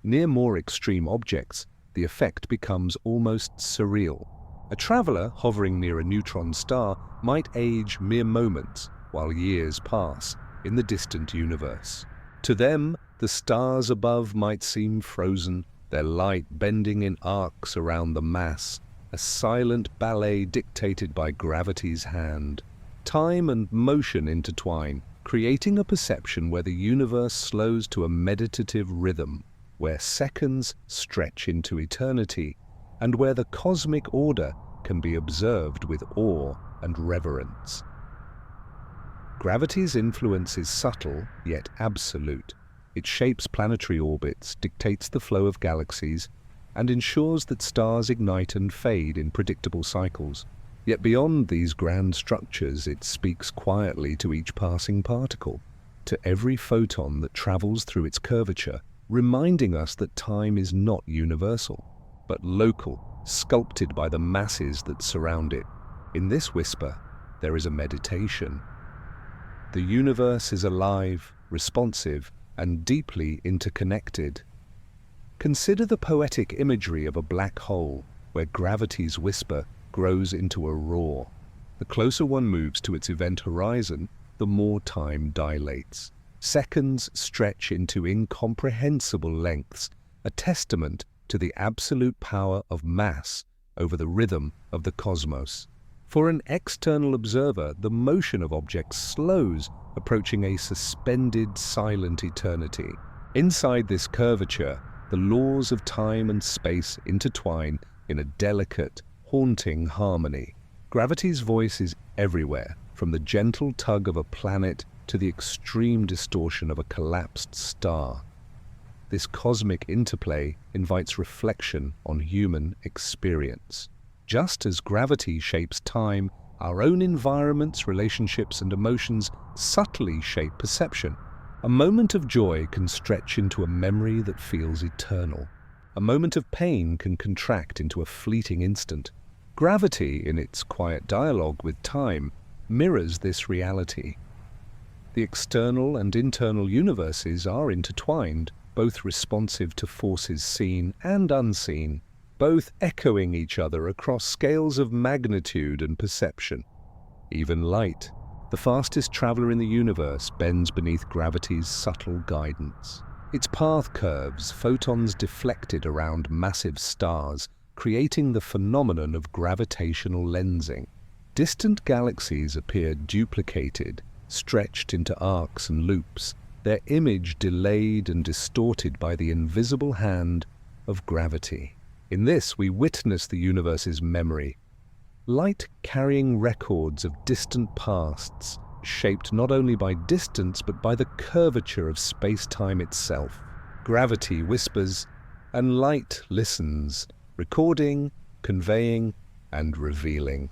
[SPEAKER 1] Near more extreme objects, the effect becomes almost surreal. A traveler hovering near a neutron star might age mere moments while years pass in the distant universe. To them, the stars above might seem frozen, their light bending in arcs around the mass, a silent ballet dictated by gravity's hand. Time and motion intertwine, creating a perception where the universe slows to a meditative rhythm, where seconds stretch into eternity, and where the cosmic order can be observed with awe and reverence. Gravity's influence is subtle yet absolute. It shapes planetary orbits, dictates the flow of galaxies, and ensures that stars ignite and fade in predictable cycles. Yet beyond these grand structures, it speaks quietly to each passing particle, to every photon that travels through its curvature, reminding us that time is not universal, but local, sculpted by the masses that surround it. In this whisper, there is a meditation. The universe is alive, responsive, and deeply interconnected. Consider the poetic imagery of a black hole, where gravity's whisper grows into a roar. The closer one moves to its event horizon, the more time dilates. Seconds stretch into incomprehensible lengths, a testament to the absolute power of mass over the rhythm of the cosmos. For an external observer, the motion of objects slows, approaching a suspended, silent eternity. Inside this curvature, the laws of time and space intertwine in a delicate, haunting harmony. Gravity's voice is everywhere, from the gentle tug of a planet to the extreme distortion of a collapsed star. This cosmic interplay invites reflection on human experience. Just as gravity shapes time, our own environments, relationships, and emotions subtly shape perception. A moment of joy can stretch into a memory that feels eternal. A moment of pain can contract into a fleeting instant. Gravity, in its quiet dialogue with time, mirrors this reality. The external and internal universes are intertwined, both responsive to forces seen and unseen, both echoing each other across scales of magnitude and perception. Even light, The fastest traveler in the universe bends beneath gravity's subtle guidance. Its path curves, photons deflected around massive stars, creating the phenomenon of gravitational lensing. Distant galaxies appear duplicated, stretched into arcs and loops, their image delayed and distorted by the invisible hand of gravity. In this, we witness the universe's memory, light carrying records of distant pasts, shaped not only by distance but by the curvature of space-time itself. Gravity whispers, and light listens, recording, conveying, and revealing.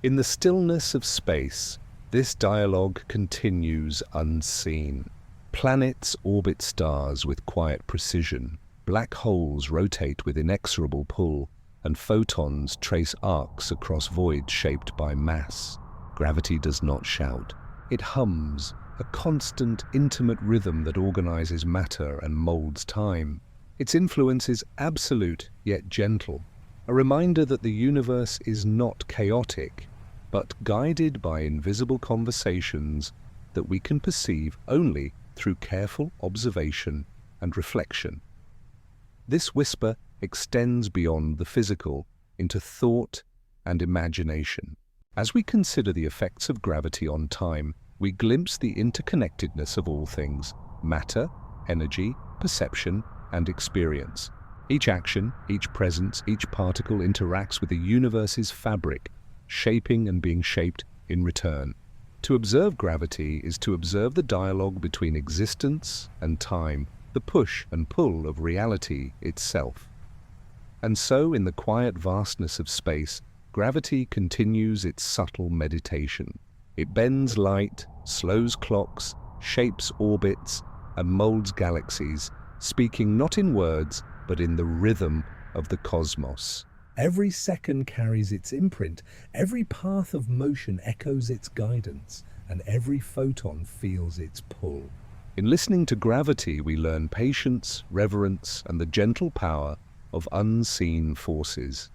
[SPEAKER 1] In the stillness of space, this dialogue continues unseen. Planets orbit stars with quiet precision, black holes rotate with inexorable pull, and photons trace arcs across voids shaped by mass. Gravity does not shout. It hums, a constant, intimate rhythm that organizes matter and molds time. Its influence is absolute yet gentle, a reminder that the universe is not chaotic, but guided by invisible conversations that we can perceive only through careful observation and reflection. This whisper extends beyond the physical into thought and imagination. As we consider the effects of gravity on time, we glimpse the interconnectedness of all things: matter, energy, perception, and experience. Each action, each presence, each particle interacts with the universe's fabric, shaping and being shaped in return. To observe gravity is to observe the dialogue between existence and time, the push and pull of reality itself. And so, in the quiet vastness of space, gravity continues its subtle meditation. It bends light, slows clocks, shapes orbits, and molds galaxies, speaking not in words, but in the rhythm of the cosmos.
[SPEAKER 2] Every second carries its imprint, every path of motion echoes its guidance, and every photon feels its pull.
[SPEAKER 1] In listening to gravity, we learn patience, reverence, and the gentle power of unseen forces.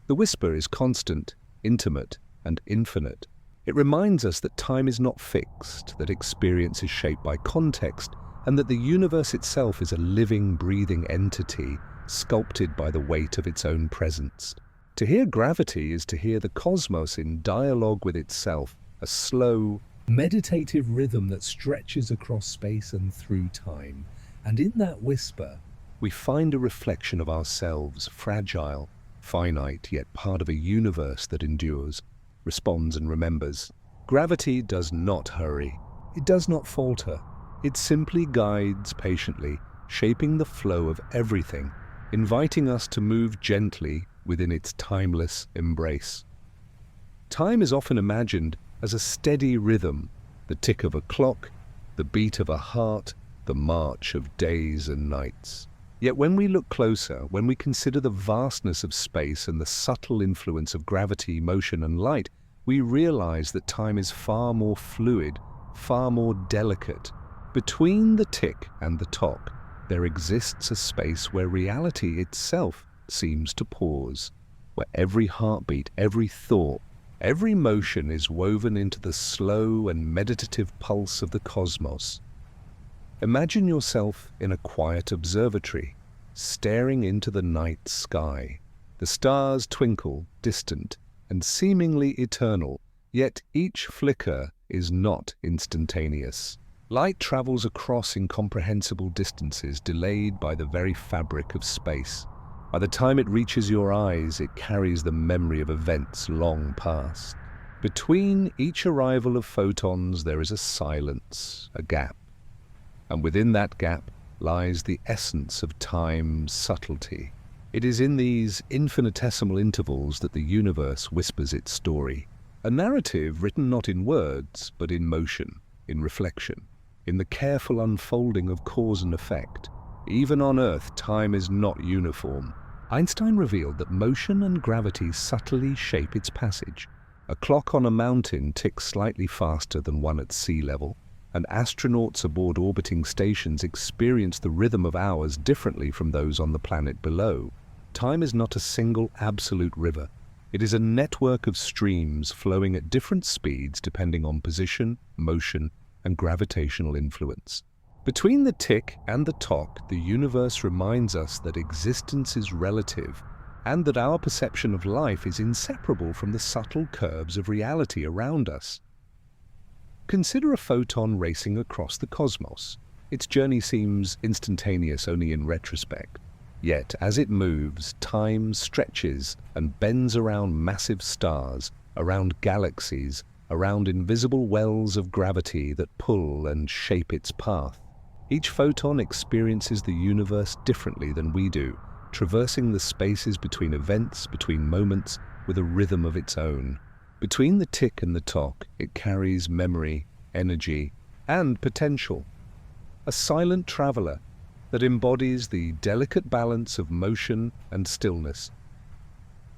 [SPEAKER 1] The whisper is constant, intimate, and infinite. It reminds us that time is not fixed, that experience is shaped by context, and that the universe itself is a living, breathing entity, sculpted by the weight of its own presence. To hear gravity is to hear the cosmos in dialogue with itself, a slow,
[SPEAKER 2] meditative rhythm that stretches across space and through time. And in that whisper,
[SPEAKER 1] we find a reflection of ourselves, fragile, finite, yet part of a universe that endures, responds, and remembers. Gravity does not hurry. It does not falter. It simply guides patiently, shaping the flow of everything, inviting us to move gently within its timeless embrace. Time is often imagined as a steady rhythm, the tick of a clock, the beat of a heart, the march of days and nights. Yet when we look closer, when we consider the vastness of space and the subtle influence of gravity, motion, and light, we realize that time is far more fluid, far more delicate. Between the tick and the tock, there exists a space where reality itself seems to pause, where every heartbeat, every thought, every motion is woven into the slow and meditative pulse of the cosmos. Imagine yourself in a quiet observatory, staring into the night sky. The stars twinkle, distant and seemingly eternal, yet each flicker is not instantaneous. Light travels across incomprehensible distances, delayed by the very fabric of space. By the time it reaches your eyes, it carries the memory of events long past. Between each arrival of photons, there is a silence, a gap. And within that gap lies the essence of time's subtlety. It is in these infinitesimal intervals that the universe whispers its story. A narrative written not in words, but in motion, in reflection, in the careful unfolding of cause and effect. Even on Earth, time is not uniform. Einstein revealed that motion and gravity subtly shape its passage. A clock on a mountain ticks slightly faster than one at sea level, and astronauts aboard orbiting stations experience the rhythm of hours differently from those on the planet below. Time is not a single absolute river. It is a network of streams flowing at different speeds depending on position, motion, and gravitational influence. Between the tick and the tock, the universe reminds us that existence is relative and that our perception of life is inseparable from the subtle curves of reality around us. Consider a photon racing across the cosmos. Its journey seems instantaneous only in retrospect. Yet, as it moves, time stretches and bends around massive stars, around galaxies, around invisible wells of gravity that pull and shape its path. Each photon experiences the universe differently than we do, traversing the spaces between events, between moments, with a rhythm of its own. Between the tick and the tock, it carries memory, energy, and potential. A silent traveler that embodies the delicate balance of motion and stillness.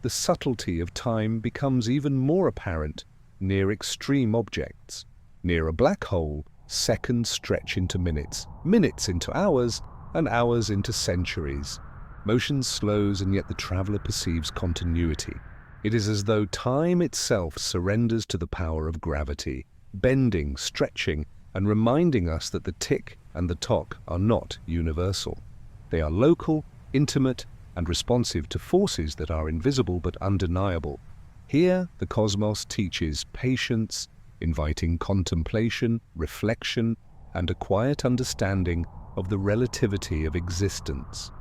[SPEAKER 1] The subtlety of time becomes even more apparent near extreme objects. Near a black hole, seconds stretch into minutes, minutes into hours, and hours into centuries. Motion slows, and yet the traveler perceives continuity. It is as though time itself surrenders to the power of gravity, bending, stretching, and reminding us that the tick and the tock are not universal. They are local, intimate, and responsive to forces that are invisible but undeniable. Here, the cosmos teaches patience, inviting contemplation, reflection, and a quiet understanding of the relativity of existence.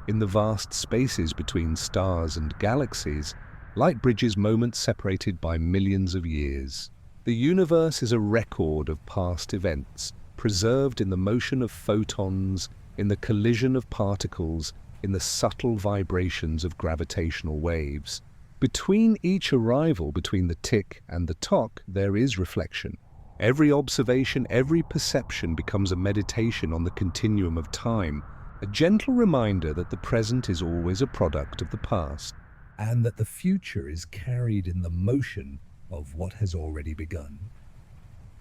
[SPEAKER 1] In the vast spaces between stars and galaxies, light bridges moments separated by millions of years. The universe is a record of past events, preserved in the motion of photons, in the collision of particles, in the subtle vibrations of gravitational waves. Between each arrival, between the tick and the tock, there is reflection. Every observation, every perception becomes a meditation on the continuum of time, a gentle reminder that the present is always a product of the past,
[SPEAKER 2] and that the future is carried in the motion of what has already begun.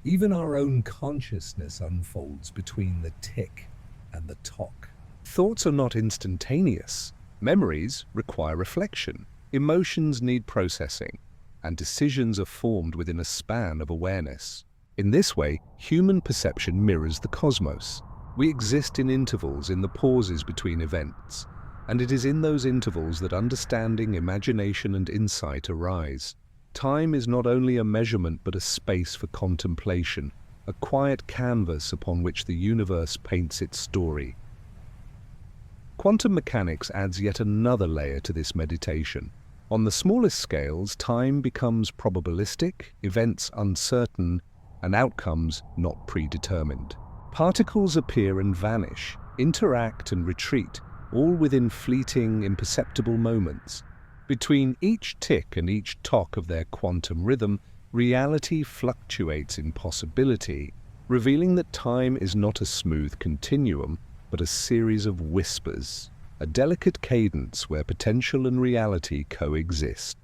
[SPEAKER 2] Even our own consciousness unfolds between the tick and the tock.
[SPEAKER 1] Thoughts are not instantaneous. Memories require reflection. Emotions need processing, and decisions are formed within a span of awareness. In this way, human perception mirrors the cosmos. We exist in intervals, in the pauses between events, and it is in those intervals that understanding, imagination, and insight arise. Time is not only a measurement but a space for contemplation, a quiet canvas upon which the universe paints its story. Quantum mechanics adds yet another layer to this meditation. On the smallest scales, time becomes probabilistic, events uncertain, and outcomes not predetermined. Particles appear and vanish, interact and retreat, all within fleeting, imperceptible moments. Between each tick and each tock of their quantum rhythm, reality fluctuates in possibility, revealing that time is not a smooth continuum, but a series of whispers, a delicate cadence where potential and reality coexist.